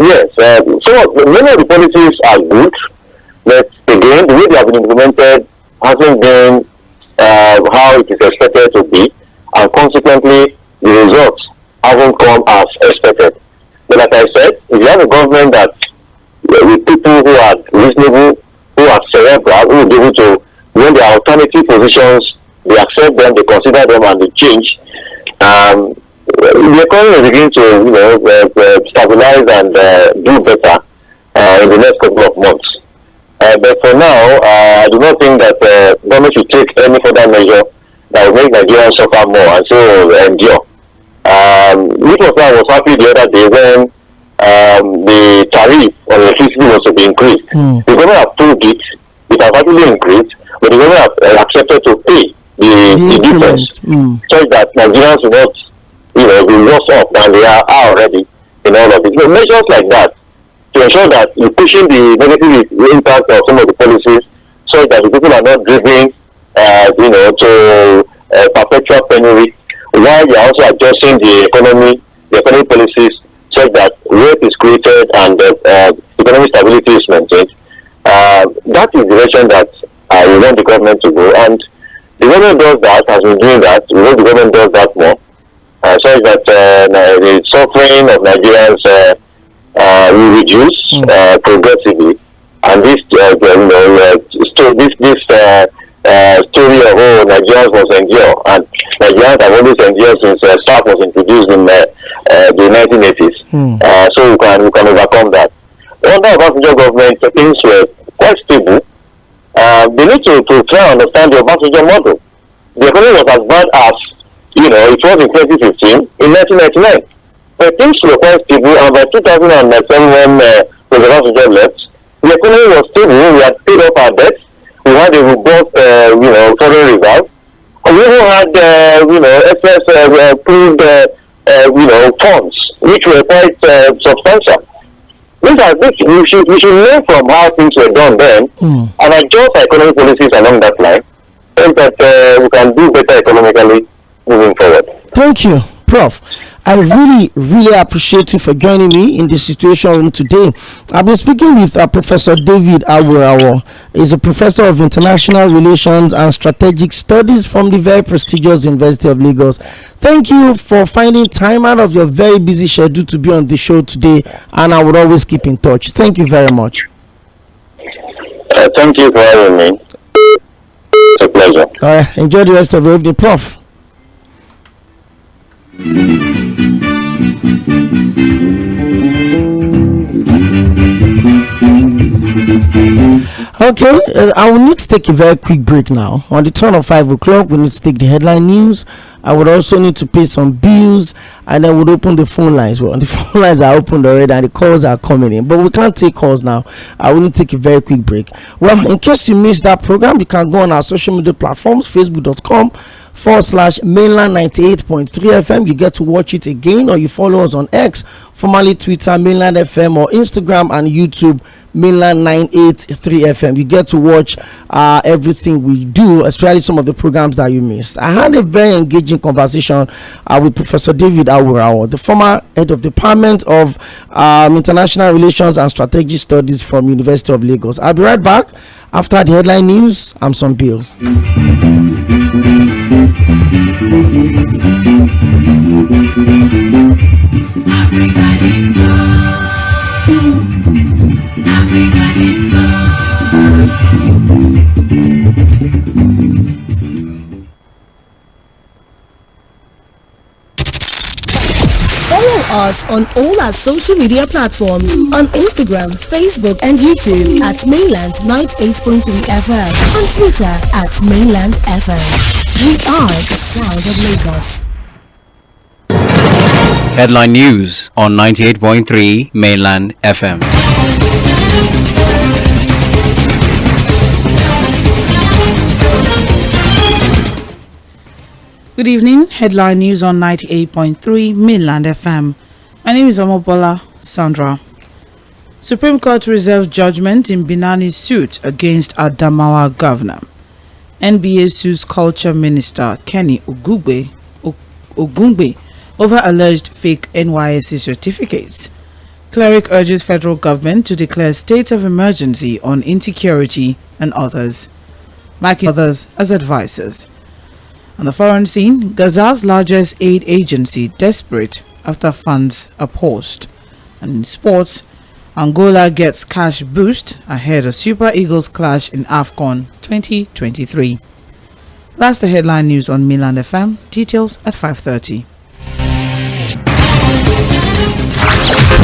Yes, many of the policies are good, but again, the way they have been implemented hasn't been how it is expected to be, and consequently, the results haven't come as expected. But like I said, if you have a government that with people who are reasonable, who are cerebral, who will be able to, when there are alternative positions, they accept them, they consider them, and they change, the economy will begin to stabilize and do better in the next couple of months. But for now, I do not think that government should take any further measure that will make Nigerians suffer more and so endure. I was happy the other day when the tariff on electricity was to be increased. The government have told it has actually increased, but the government have accepted to pay the difference, such that Nigerians will not, be worse off than they are already in all of it. So measures like that to ensure that you're pushing the negative impact of some of the policies, so that the people are not driven, to perpetual penury, while they are also adjusting the economic policies, so that wealth is created and economic stability is maintained. That is the direction that we want the government to go, and the government does that, has been doing that. We hope the government does that more, so that the suffering of Nigerians will reduce progressively, and this story of Nigerians must endure, and Nigerians have always endured since SARS was introduced in the 1980s. So we can overcome that. Under Obasanjo government, things were quite stable. They need to try and understand the Obasanjo model. The economy was as bad as it was in 2015, in 1999. But things were quite stable, and by 2007, when President Obasanjo left, the economy was stable. We had paid off our debts. We had a robust, foreign reserve. And we even had, excess approved, funds, which were quite substantial. We should learn from how things were done then, and adjust our economic policies along that line, so that we can do better economically moving forward. Thank you, Prof. I really appreciate you for joining me in this situation room today. I've been speaking with Professor David Owurawo. He's a professor of international relations and strategic studies from the very prestigious University of Lagos. Thank you for finding time out of your very busy schedule to be on the show today, and I would always keep in touch. Thank you very much. Thank you for having me. It's a pleasure. All right, enjoy the rest of your evening, Prof. Okay, I will need to take a very quick break now. On the turn of 5 o'clock, we need to take the headline news. I would also need to pay some bills, and then we'll open the phone lines. Well, the phone lines are opened already, and the calls are coming in, but we can't take calls now. I will need to take a very quick break. Well, in case you missed that program, you can go on our social media platforms, facebook.com/mainland 98.3 FM. You get to watch it again, or you follow us on X, formerly Twitter, Mainland FM, or Instagram and YouTube, Mainland 983 FM. You get to watch everything we do, especially some of the programs that you missed. I had a very engaging conversation with Professor David Owurawo, the former head of Department of International Relations and Strategic Studies from University of Lagos. I'll be right back after the headline news and some bills. us on all our social media platforms on Instagram, Facebook, and YouTube at Mainland 98.3 FM, on Twitter at Mainland FM. We are the sound of Lagos. Headline news on 98.3 Mainland FM. Good evening. Headline news on 98.3 Mainland FM. My name is 𝗪𝗶𝘁𝘀𝗪. Supreme Court reserves judgment in Binani's suit against Adamawa governor. NBA sues culture minister Kenny Ogungbe over alleged fake NYSC certificates. Cleric urges federal government to declare state of emergency on insecurity and others, marking others as advisors. On the foreign scene, Gaza's largest aid agency desperate after funds are paused. And in sports, Angola gets cash boost ahead of Super Eagles clash in AFCON 2023. That's the headline news on Mainland FM. Details at 5:30.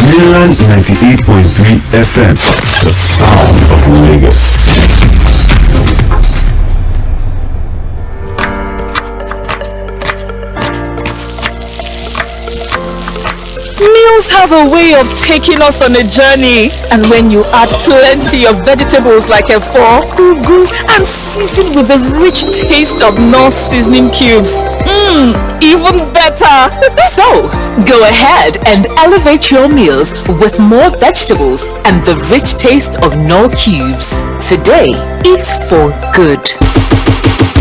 Mainland 98.3 FM, the sound of Lagos. Meals have a way of taking us on a journey, and when you add plenty of vegetables like 𝗏𝗏, ugu, and season with the rich taste of Knorr seasoning cubes, even better. So, go ahead and elevate your meals with more vegetables and the rich taste of Knorr cubes. Today, eat for good.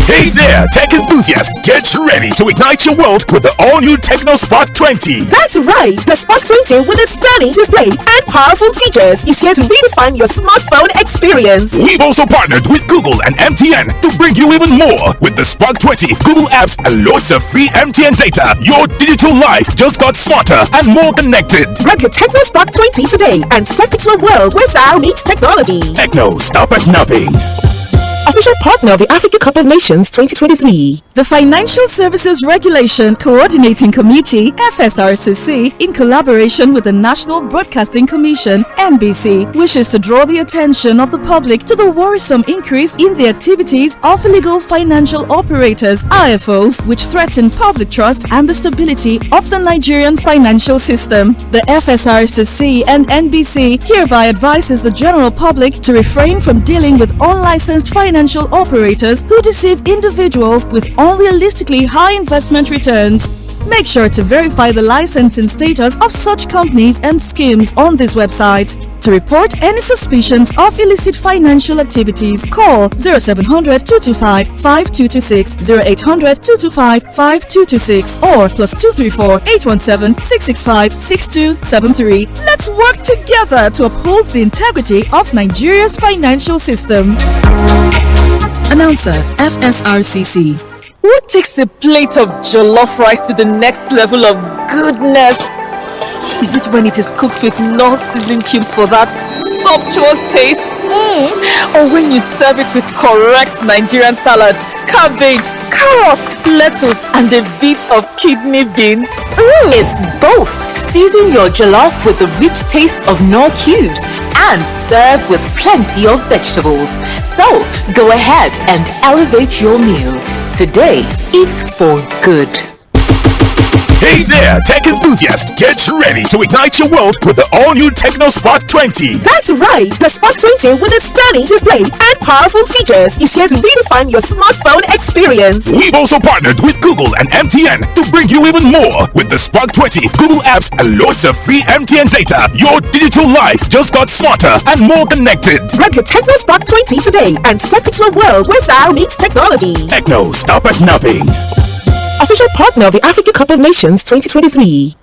Hey there, tech enthusiasts! Get ready to ignite your world with the all-new Tecno Spark 20. That's right! The Spark 20 with its stunning display and powerful features is here to redefine your smartphone experience. We've also partnered with Google and MTN to bring you even more. With the Spark 20, Google apps and loads of free MTN data, your digital life just got smarter and more connected. Grab your Tecno Spark 20 today and step into a world where style meets technology. Tecno, stop at nothing. Official partner of the Africa Cup of Nations 2023. The Financial Services Regulation Coordinating Committee, FSRCC, in collaboration with the National Broadcasting Commission, NBC, wishes to draw the attention of the public to the worrisome increase in the activities of illegal financial operators, IFOs, which threaten public trust and the stability of the Nigerian financial system. The FSRCC and NBC hereby advises the general public to refrain from dealing with unlicensed financial operators who deceive individuals with unrealistically high investment returns. Make sure to verify the licensing status of such companies and schemes on this website. To report any suspicions of illicit financial activities, call 0700 225 5226, 0800 225 5226, or +234 817 665 6273. Let's work together to uphold the integrity of Nigeria's financial system. Announcer, FSRCC. Who takes a plate of jollof rice to the next level of goodness? Is it when it is cooked with Knorr seasoning cubes for that sumptuous taste? Or when you serve it with correct Nigerian salad, cabbage, carrot, lettuce, and a bit of kidney beans? It's both. Season your jollof with the rich taste of Knorr cubes and serve with plenty of vegetables. So, go ahead and elevate your meals. Today, eat for good. Hey there, tech enthusiasts! Get ready to ignite your world with the all-new Tecno Spark 20. That's right! The Spark 20 with its stunning display and powerful features is here to redefine your smartphone experience. We've also partnered with Google and MTN to bring you even more. With the Spark 20, Google apps and loads of free MTN data, your digital life just got smarter and more connected. Grab your Tecno Spark 20 today and step into a world where style meets technology. Tecno, stop at nothing. Official partner of the Africa Cup of Nations 2023.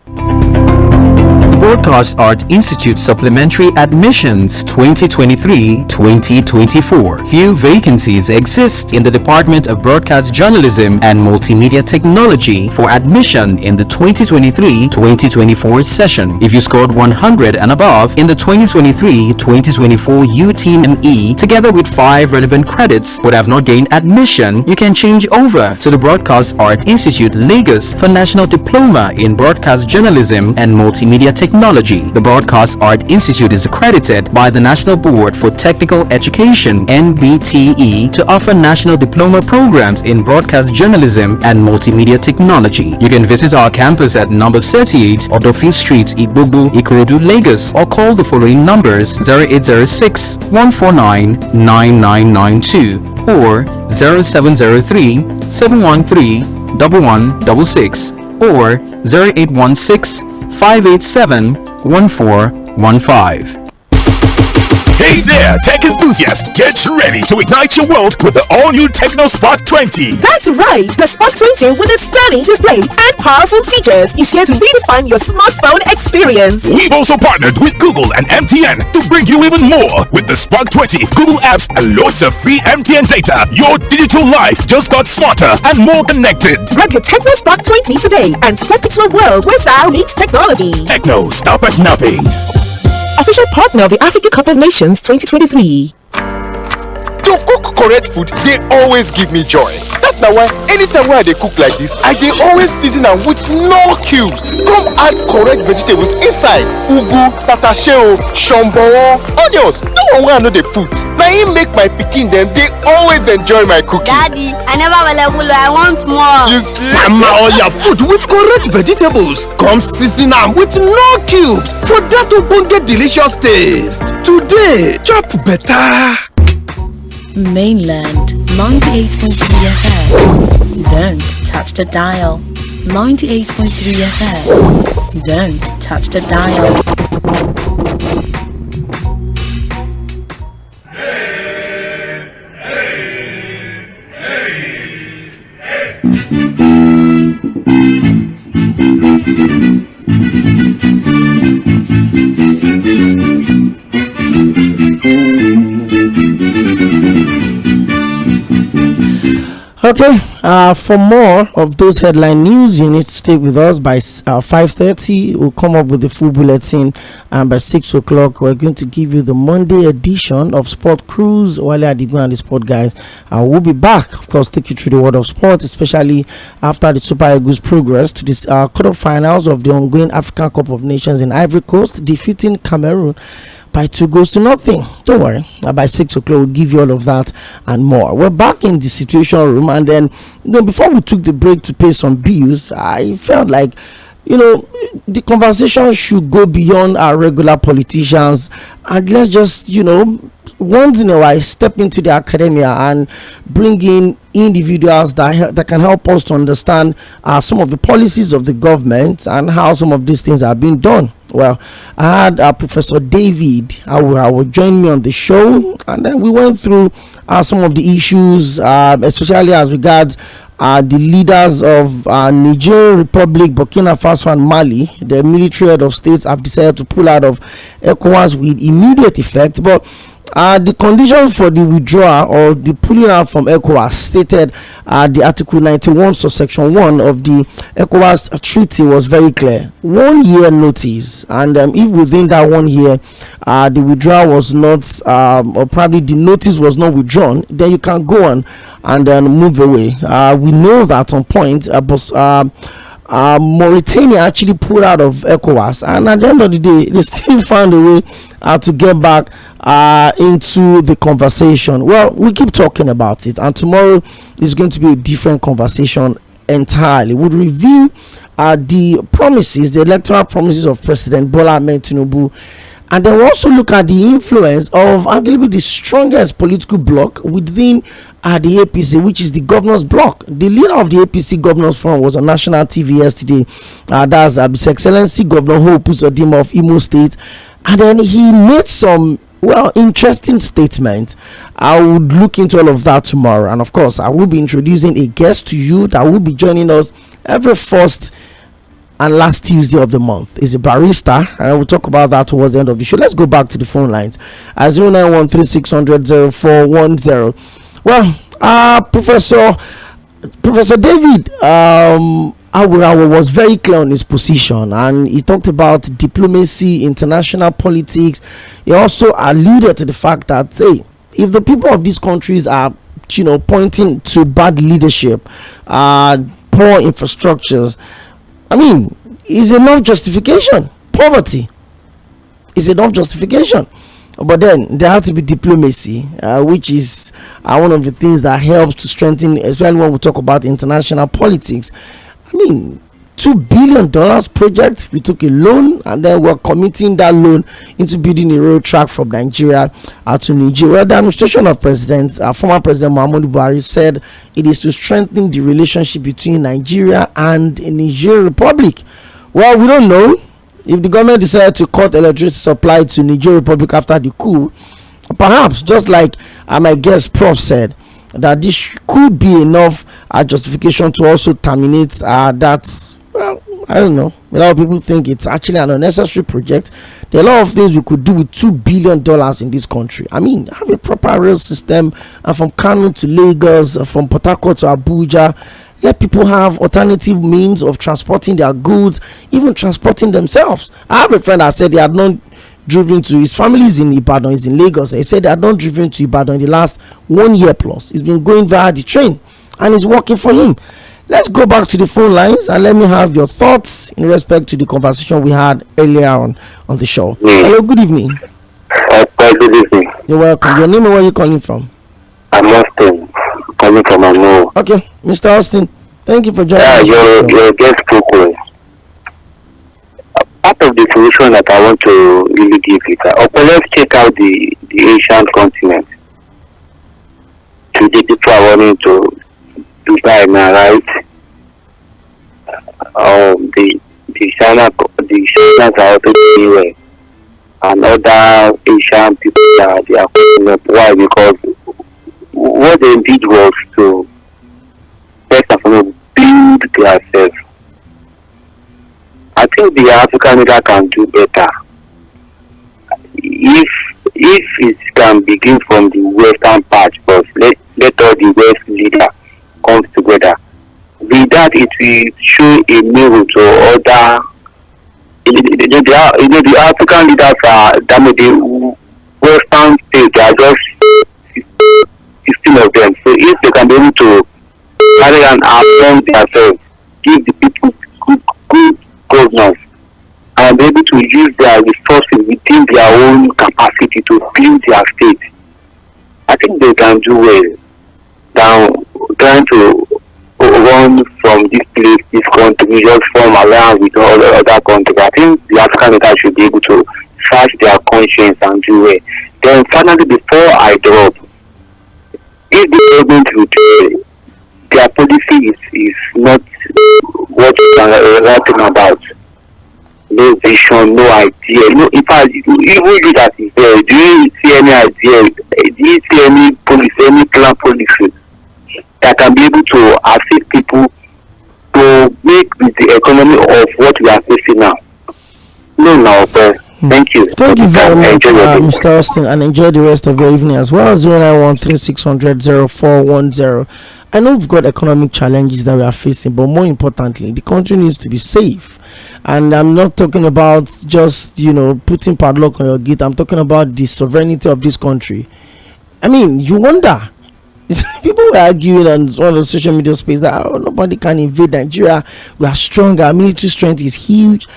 Broadcast Art Institute Supplementary Admissions 2023-2024. Few vacancies exist in the Department of Broadcast Journalism and Multimedia Technology for admission in the 2023-2024 session. If you scored 100 and above in the 2023-2024 UTME together with 5 relevant credits but have not gained admission, you can change over to the Broadcast Art Institute Lagos for National Diploma in Broadcast Journalism and Multimedia Technology. The Broadcast Art Institute is accredited by the National Board for Technical Education (NBTE) to offer national diploma programs in broadcast journalism and multimedia technology. You can visit our campus at number 38 Odofin Street, Igbogbo, Ikorodu, Lagos, or call the following numbers: 0806 149 9992 or 0703 713 1166 or 0816 587 1415. Hey there, tech enthusiasts! Get ready to ignite your world with the all-new Tecno Spark 20. That's right! The Spark 20 with its stunning display and powerful features is here to redefine your smartphone experience. We've also partnered with Google and MTN to bring you even more. With the Spark 20, Google apps and loads of free MTN data, your digital life just got smarter and more connected. Grab your Tecno Spark 20 today and step into a world where style meets technology. Tecno, stop at nothing. Official partner of the Africa Cup of Nations 2023. To cook correct food, they always give me joy. That's why anytime when I cook like this, I dey always season am with no cubes. Come add correct vegetables inside: ugu, tatashe, shombo, onions. No one wey I no dey put. Na im make my pikin dem dey always enjoy my cooking. Daddy, I never available. I want more. You see? Sama all your food with correct vegetables. Come season am with no cubes for that ogbonge delicious taste. Today, chop better. Mainland 98.3 FM. Don't touch the dial. 98.3 FM. Don't touch the dial. Okay, for more of those headline news, you need to stay with us by 5:30. We'll come up with the full bulletin, and by 6 o'clock, we're going to give you the Monday edition of Sport Cruise. Wale Adigun and the Sport Guys will be back, of course, take you through the world of sport, especially after the Super Eagles' progress to this quarterfinals of the ongoing African Cup of Nations in Ivory Coast, defeating Cameroon by 2-0. Don't worry, by 6 o'clock we'll give you all of that and more. We're back in the Situation Room, and then before we took the break to pay some bills, I felt like the conversation should go beyond our regular politicians, and let's just once in a while step into the academia and bring in individuals that can help us to understand some of the policies of the government and how some of these things are being done. Well, I had Professor David will join me on the show, and then we went through some of the issues, especially as regards the leaders of Niger Republic, Burkina Faso and Mali. The military head of states have decided to pull out of ECOWAS with immediate effect, but the conditions for the withdrawal or the pulling out from ECOWAS stated the Article 91 subsection 1 of the ECOWAS treaty was very clear: 1 year notice, and if within that 1 year the withdrawal was not or probably the notice was not withdrawn, then you can go on and then move away. We know that on point Mauritania actually pulled out of ECOWAS, and at the end of the day they still found a way to get back into the conversation. Well, we keep talking about it, and tomorrow is going to be a different conversation entirely. We'll review the promises, the electoral promises of President Bola Ahmed Tinubu, and then we'll also look at the influence of arguably the strongest political bloc within the APC, which is the governors bloc. The leader of the APC governors forum was on national TV yesterday. That's His Excellency Governor Hope Uzodinma of Imo State, and then he made some interesting statement. I would look into all of that tomorrow, and of course I will be introducing a guest to you that will be joining us every first and last Tuesday of the month. Is a barrister, and I will talk about that towards the end of the show. Let's go back to the phone lines at 09136000410. Well, Professor David Awurawa was very clear on his position, and he talked about diplomacy, international politics. He also alluded to the fact that, hey, if the people of these countries are, pointing to bad leadership, poor infrastructures, I mean, is enough justification. Poverty is enough justification. But then there has to be diplomacy, which is one of the things that helps to strengthen, especially when we talk about international politics. I mean, $2 billion project. We took a loan, and then we're committing that loan into building a road track from Nigeria to Niger. Well, the administration of former President Muhammadu Buhari said it is to strengthen the relationship between Nigeria and the Niger Republic. Well, we don't know if the government decided to cut electricity supply to Niger Republic after the coup. Perhaps, just like my guest Prof said, that this could be enough justification to also terminate that. Well, I don't know. A lot of people think it's actually an unnecessary project. There are a lot of things we could do with $2 billion in this country. I mean, have a proper rail system, and from Kano to Lagos, from Port Harcourt to Abuja. Let people have alternative means of transporting their goods, even transporting themselves. I have a friend that said he had not driven to, his family is in Ibadan, is in Lagos. He said they had not driven to Ibadan in the last 1 year plus. He's been going via the train, and it's working for him. Let's go back to the phone lines, and let me have your thoughts in respect to the conversation we had earlier on the show. Hello, good evening. Good evening. You're welcome. Your name and where are you calling from? I'm Austin, calling from Amo. Okay, Mr. Austin, thank you for joining us. Your guest spoke well. Part of the solution that I want to really give is let's check out the Asian continent. Today people are running to Dubai now, right? The China are also doing well, and other Asian people they are coming up. Why? Because what they did was to first and foremost build themselves. I think the African leader can do better if it can begin from the western part, but let all the West leader comes together. With that, it will show a mirror to other. The African leaders are the Western states. They are just 16 of them. So if they can be able to carry and affirm themselves, give the people good governance, and be able to use their resources within their own capacity to build their state, I think they can do well. Now, trying to run from this place, this country, just form alliance with all the other countries. I think the African leaders should be able to search their conscience and do well. Then finally, before I drop, if the government will do, their policy is not what we are writing about. No vision, no idea. In fact, even you that is there, do you see any idea? Do you see any policy, any plan policy that can be able to assist people to make the economy of what we are facing now? No, but thank you. Thank you very much, Mr. Austin, and enjoy the rest of your evening as well. 09136000410. I know we've got economic challenges that we are facing, but more importantly, the country needs to be safe. And I'm not talking about just, putting padlock on your gate. I'm talking about the sovereignty of this country. I mean, you wonder. People were arguing on one of the social media space that nobody can invade Nigeria. We are strong. Our military strength is huge.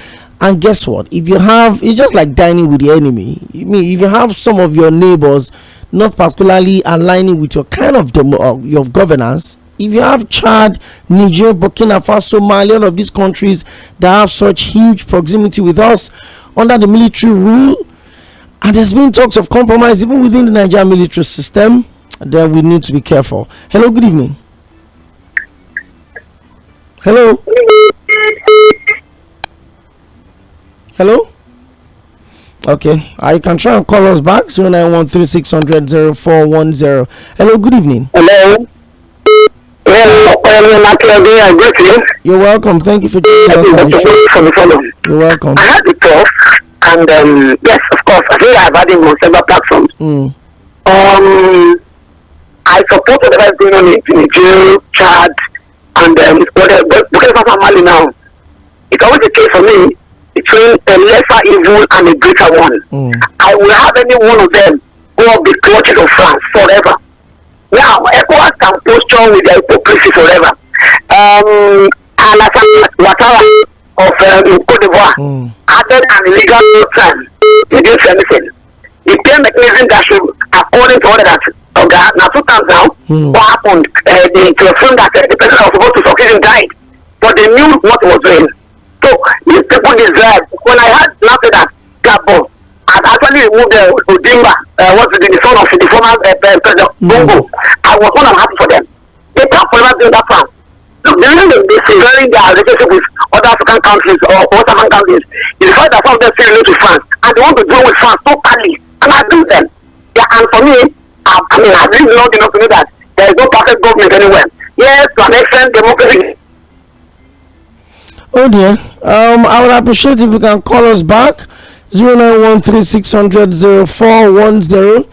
And guess what? If you have, it's just like dining with the enemy. I mean, if you have some of your neighbors not particularly aligning with your kind of your governance, if you have Chad, Niger, Burkina Faso, Mali, all of these countries that have such huge proximity with us under the military rule, and there's been talks of compromise even within the Nigerian military system, then we need to be careful. Hello, good evening. Hello. Hello. Okay, you can try and call us back 0913600410. Hello, good evening. Hello. I greet you. You're welcome. Thank you for joining us on the show. You're welcome. I had the talk, and yes, of course, I think I've had him on several platforms. I support whatever is going on in Nigeria, Chad, and whatever Mali now. It's always the case for me between a lesser evil and a greater one. I will have any one of them who will be clutching of France forever. Now, ECOWAS can posture with their hypocrisy forever. And as Ouattara of Côte d'Ivoire added an illegal crime against anything. The pay mechanism that should, according to all that, now 2 times now, what happened? The telephone that the person that was supposed to succeed him died, but they knew what was doing. So these people deserve. When I heard now say that Gabon had actually removed Odimba, the son of the former president Bongo, I was more than happy for them. They can't forever do that plan. Look, the reason they severely their relationship with other African countries or other African countries is the fact that some of them still relate to France, and they want to deal with France totally, and I do them. Yeah, and for me, I've lived long enough to know that there is no perfect government anywhere. Yes, to an extent, democracy. Oh dear. I would appreciate if you can call us back. 0913-600-0410.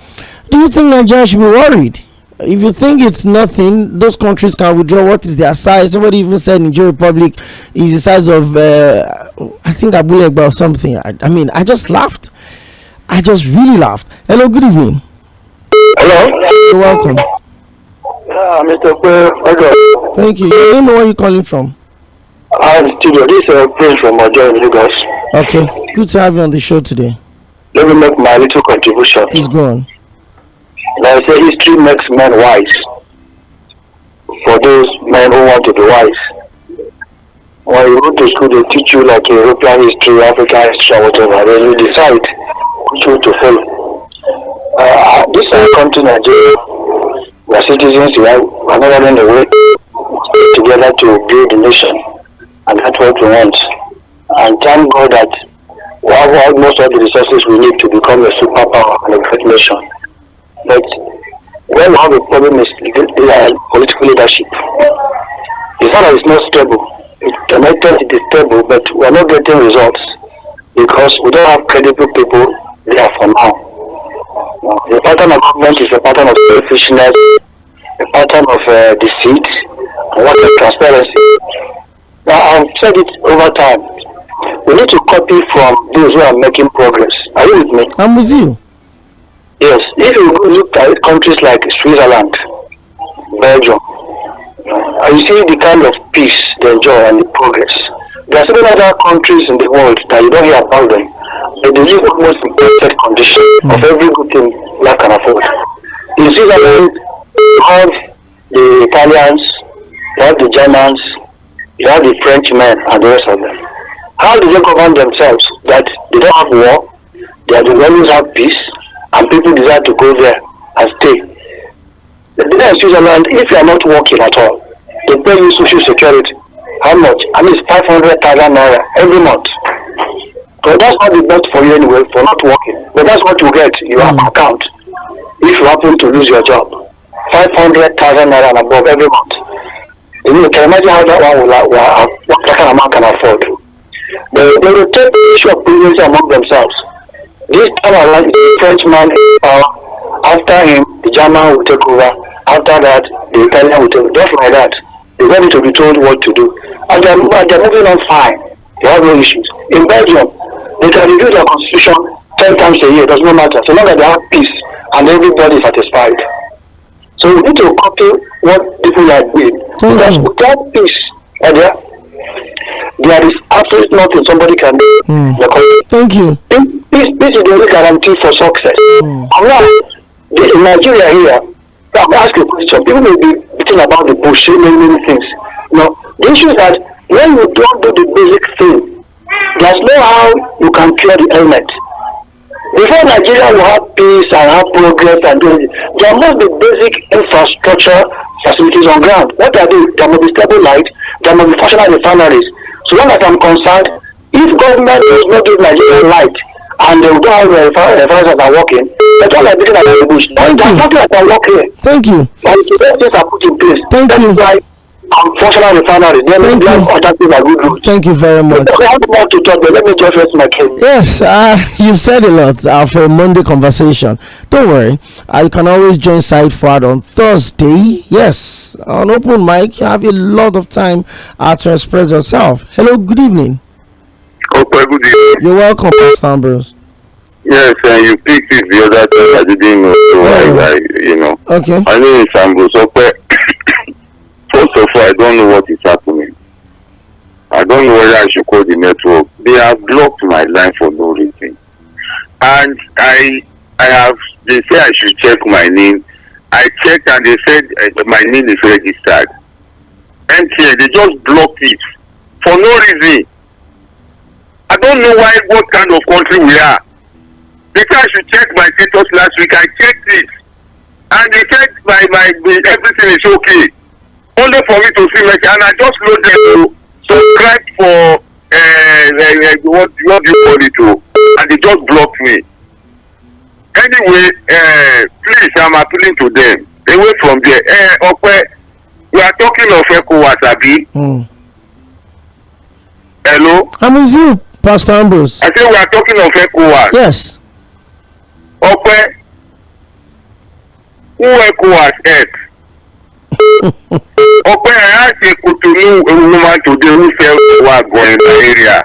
Do you think Nigeria should be worried? If you think it's nothing, those countries can withdraw. What is their size? Somebody even said Nigeria Republic is the size of I think 𝗵𝗪𝗪 or something. I mean, I just laughed. I just really laughed. Hello, good evening. Hello. You're welcome. Mr. Q. Thank you. You know where you're calling from? I'm studio. This is Prince from Lagos. Okay. Good to have you on the show today. Let me make my little contribution. Please go on. Like I say, history makes men wise. For those men who want to be wise. When you go to school, they teach you like European history, African history, or whatever. Then you decide which way to follow. This country, Nigeria, we are citizens. We are never in the way together to build the nation, and that's what we want. And thank God that we have most of the resources we need to become a superpower and a great nation. But when we have a problem is political leadership. It's not that it's not stable. The method is stable, but we are not getting results because we don't have credible people there for now. The pattern of government is a pattern of selfishness, a pattern of deceit, and what is transparency. Now, I've said it over time. We need to copy from those who are making progress. Are you with me? I'm with you. Yes. If you look at countries like Switzerland, Belgium, you see the kind of peace they enjoy and the progress. There are so many other countries in the world that you don't hear about them, but they live almost in perfect condition of every good thing life can afford. In Switzerland, you have the Italians, you have the Germans, you have the Frenchmen, and the rest of them. How do they govern themselves? That they don't have war, they always have peace, and people desire to go there and stay. The in Switzerland, if you are not working at all, they pay you social security. How much? I mean, it's 500,000 naira every month. So that's not the best for you anyway, for not working. But that's what you get, your account, if you happen to lose your job. 500,000 naira and above every month. You can imagine how that one what that kind of man can afford. They will take the issue of presidency among themselves. This time around, the Frenchman in power. After him, the German will take over. After that, the Italian will take over. Just like that. They're going to be told what to do. And they're moving on fine. They have no issues. In Belgium, they can review their constitution 10 times a year. It does not matter. So long as they have peace and everybody is satisfied. So we need to copy what people are doing. Because without peace, there is absolutely nothing somebody can do. Thank you. This is the only guarantee for success. And now, in Nigeria here, I'm asking a question. People may be thinking about the bush, many things. No, the issue is that when you don't do the basic thing, there's no how you can cure the ailment. Before Nigeria will have peace and have progress and do it, there must be basic infrastructure facilities on ground. What are they? There must be stable light, there must be functional refineries. So long as I'm concerned, if government does not give Nigeria light and they don't have refineries that are working, that's all I'm thinking about the bush. There's nothing that can work here. Thank you. And those things are put in place. Thank you. Why functional refinery. Then we have other things that we do. Thank you very much. I have more to talk, but let me just rest my case. Yes, you've said a lot for a Monday conversation. Don't worry. You can always join Side Forward on Thursday. Yes, on open mic, you have a lot of time to express yourself. Hello, good evening. Okay, good evening. You're welcome, Pastor Ambrose. Yes, you picked it the other time. I didn't know. So you know. Okay. My name is Ambrose. Okay. First of all, I don't know what is happening. I don't know whether I should call the network. They have blocked my line for no reason. And they say I should check my name. I checked and they said my name is registered. MTN, they just blocked it for no reason. I don't know what kind of country we are. They said I should check my status last week. I checked it. And they said everything is okay. Only for me to see message, and I just loaded to subscribe for what do you call it, and they just blocked me. Anyway, please, I'm appealing to them. Away from there. Okay, we are talking of ECOWAS, Abi. Hello? I'm with you, Pastor Ambrose. I said we are talking of ECOWAS. Yes. Okay. Who ECOWAS help? Okay, I asked a woman today who sells wagon in the area.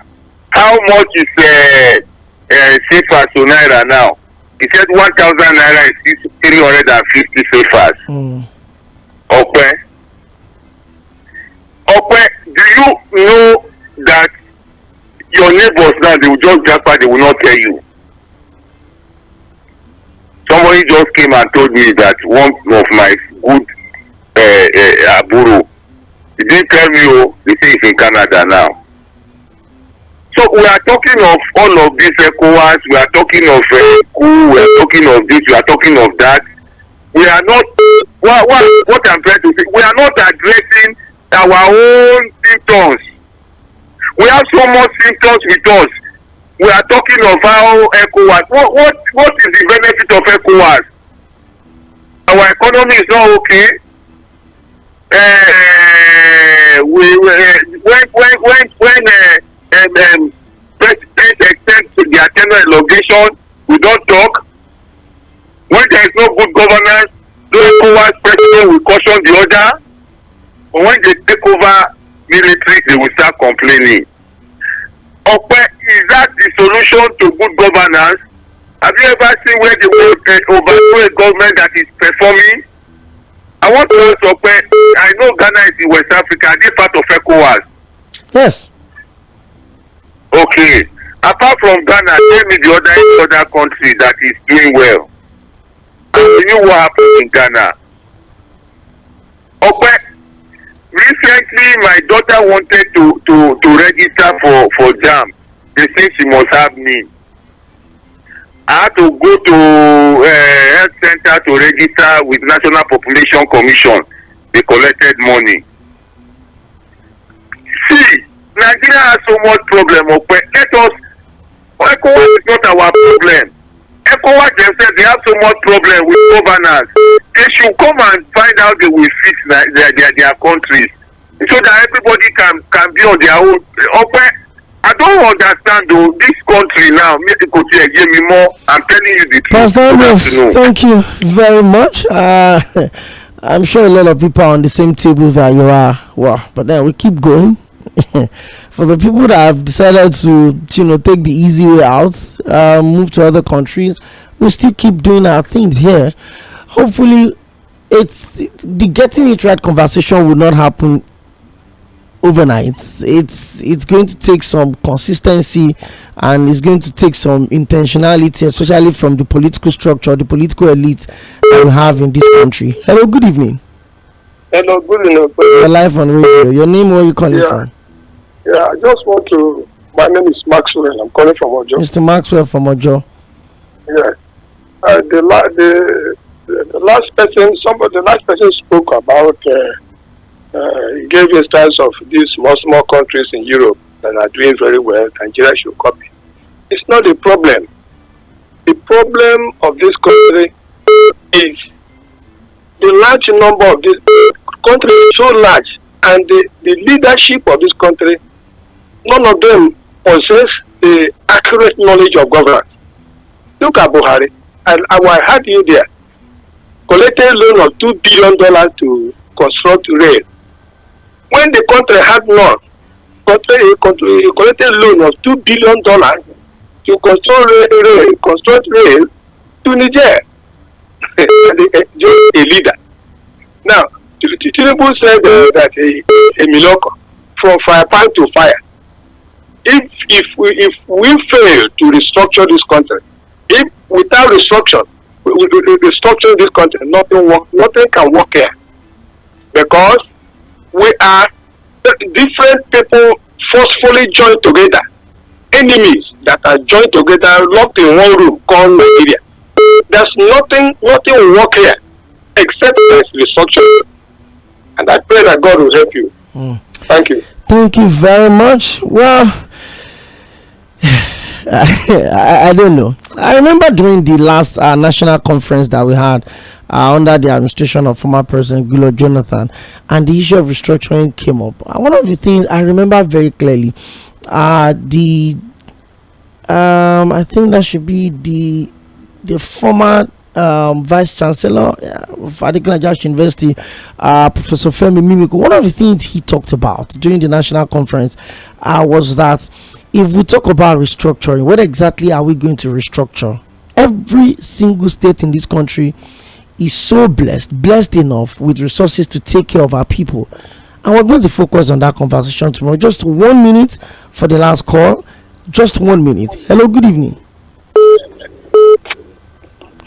How much is CFA to Naira now? He said 1,000 Naira is 350 CFAs. Okay. Okay, do you know that your neighbors now, they will just jump out, they will not tell you? Somebody just came and told me that one of my good Aburu. He didn't tell me, they say it's in Canada now. So we are talking of all of these ECOWAS, we are talking of we are talking of this, we are talking of that. We are not, what I'm trying to say, we are not addressing our own symptoms. We have so much symptoms with us. We are talking of how ECOWAS, what is the benefit of ECOWAS? Our economy is not okay. When president extends to the tenure elongation, we don't talk. When there is no good governance, the ECOWAS president will caution the other. But when they take over military, they will start complaining. Okay, is that the solution to good governance? Have you ever seen where they will overthrow a government that is performing? I want to also say, I know Ghana is in West Africa, and they part of ECOWAS. Yes. Okay. Apart from Ghana, tell me the other country that is doing well. And you know what happened in Ghana? Okay. Recently, my daughter wanted to register for JAM. They say she must have me. I had to go to health center to register with National Population Commission. They collected money. See, Nigeria has so much problem. Let us, ECOWAS is not our problem. ECOWAS themselves, they have so much problem with governance. They should come and find out they will fix their countries so that everybody can be on their own. I don't understand though, this country now, I'm telling you the truth. Pastor Ambrose, thank you very much. I'm sure a lot of people are on the same table that you are. Well, but then we keep going. For the people that have decided to, take the easy way out, move to other countries, we still keep doing our things here. Hopefully, the getting it right conversation will not happen overnight. It's going to take some consistency, and it's going to take some intentionality, especially from the political structure, the political elite that we have in this country. Hello, good evening. Hello, good evening. You're live on radio. Your name, where are you calling from? Yeah, I just want to. My name is Maxwell. I'm calling from Ojo. Mr. Maxwell from Ojo. Yeah. The last person spoke about. He gave instance of these small countries in Europe that are doing very well. Nigeria should copy. It's not a problem. The problem of this country is the large number of this country is so large And the leadership of this country, none of them possess the accurate knowledge of governance. Look at Buhari, and I had you there. Collected a loan of $2 billion to construct rail. When the country had none, he collected a loan of $2 billion to construct rail to Niger. Just a leader. Now, Tinubu said that a miloko from fire pan to fire. If we fail to restructure this country, if without restructuring this country, nothing can work here, because we are different people forcefully joined together, enemies that are joined together, locked in one room called Nigeria. There's nothing will work here except restructuring. And I pray that God will help you. Thank you. Thank you very much. Well, I don't know. I remember during the last national conference that we had under the administration of former President Goodluck Jonathan, and the issue of restructuring came up. One of the things I remember very clearly, I think that should be the former Vice Chancellor of AKINYODE University, Professor 𝗪𝗵𝘁𝘀𝗀. One of the things he talked about during the national conference was that if we talk about restructuring, what exactly are we going to restructure? Every single state in this country is so blessed enough with resources to take care of our people, and we're going to focus on that conversation tomorrow. Just 1 minute for the last call. Just 1 minute. Hello, good evening.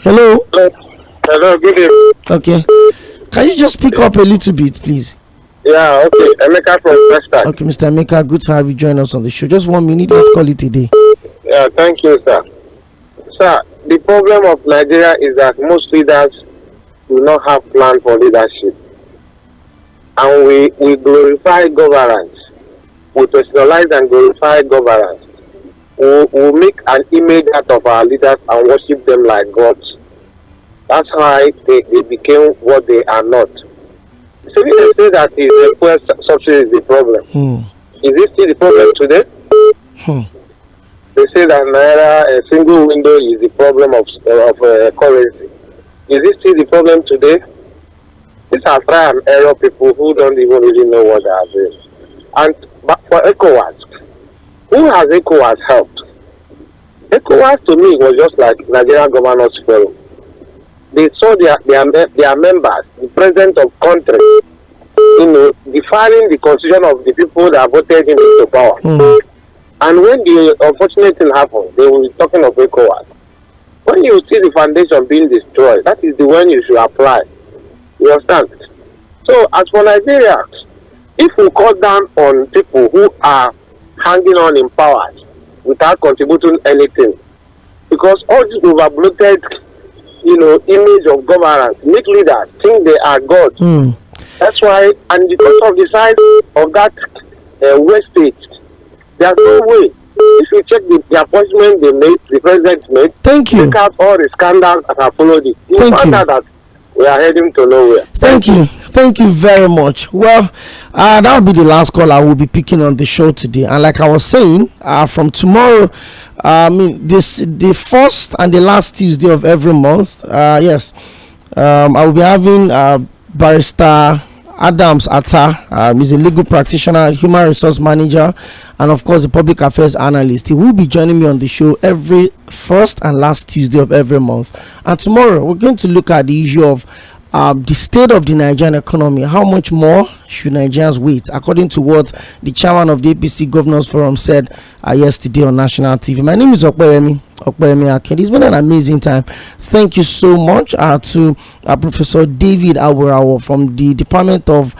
Hello. Hello, good evening. Okay. Can you just speak up a little bit, please? Yeah, okay. Emeka from Western. Okay, Mr. Emeka, good to have you join us on the show. Just 1 minute, let's call it a day. Yeah, thank you, sir. Sir, the problem of Nigeria is that most leaders do not have plan for leadership. And we glorify governance. We personalize and glorify governance. We make an image out of our leaders and worship them like gods. That's why they became what they are not. So we can say that the fuel subsidy is the problem. Is it still the problem today? They say that Naira, a single window is the problem of currency. Is it still the problem today? These are try and error people who don't even really know what they are doing. And but for ECOWAS, who has ECOWAS helped? ECOWAS to me was just like Nigerian Governors Forum. They saw their members, the president of country, defining the constitution of the people that voted him into power. And when the unfortunate thing happened, they will be talking of ECOWAS. When you see the foundation being destroyed, that is the one you should apply. You understand? So as for Nigeria, if we cut down on people who are hanging on in power without contributing anything, because all this overbloated image of governance make leaders think they are gods. That's why, and because of the size of that West State, there's no way. If you check the appointment the president made, check out all the scandals that have followed it. You find out that we are heading to nowhere. Thank you very much. Well, that will be the last call I will be picking on the show today. And like I was saying, from tomorrow, the first and the last Tuesday of every month, I will be having Barrister Adams Atta. He's a legal practitioner, human resource manager, and of course a public affairs analyst. He will be joining me on the show every first and last Tuesday of every month. And tomorrow we're going to look at the issue of the state of the Nigerian economy. How much more should Nigerians wait, according to what the chairman of the APC Governors Forum said yesterday on national TV. My name is 𝗪𝗪𝘁𝘀𝗪 𝗪𝗪𝘁𝘀. It's been an amazing time. Thank you so much to Professor David Awurawo from the Department of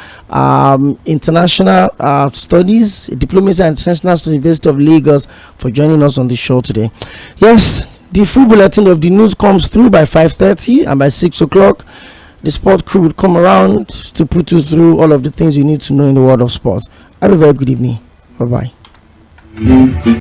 International Studies, Diplomacy and International Studies, University of Lagos, for joining us on the show today. Yes, the full bulletin of the news comes through by 5:30, and by 6 o'clock the sport crew will come around to put you through all of the things you need to know in the world of sports. Have a very good evening. Bye-bye.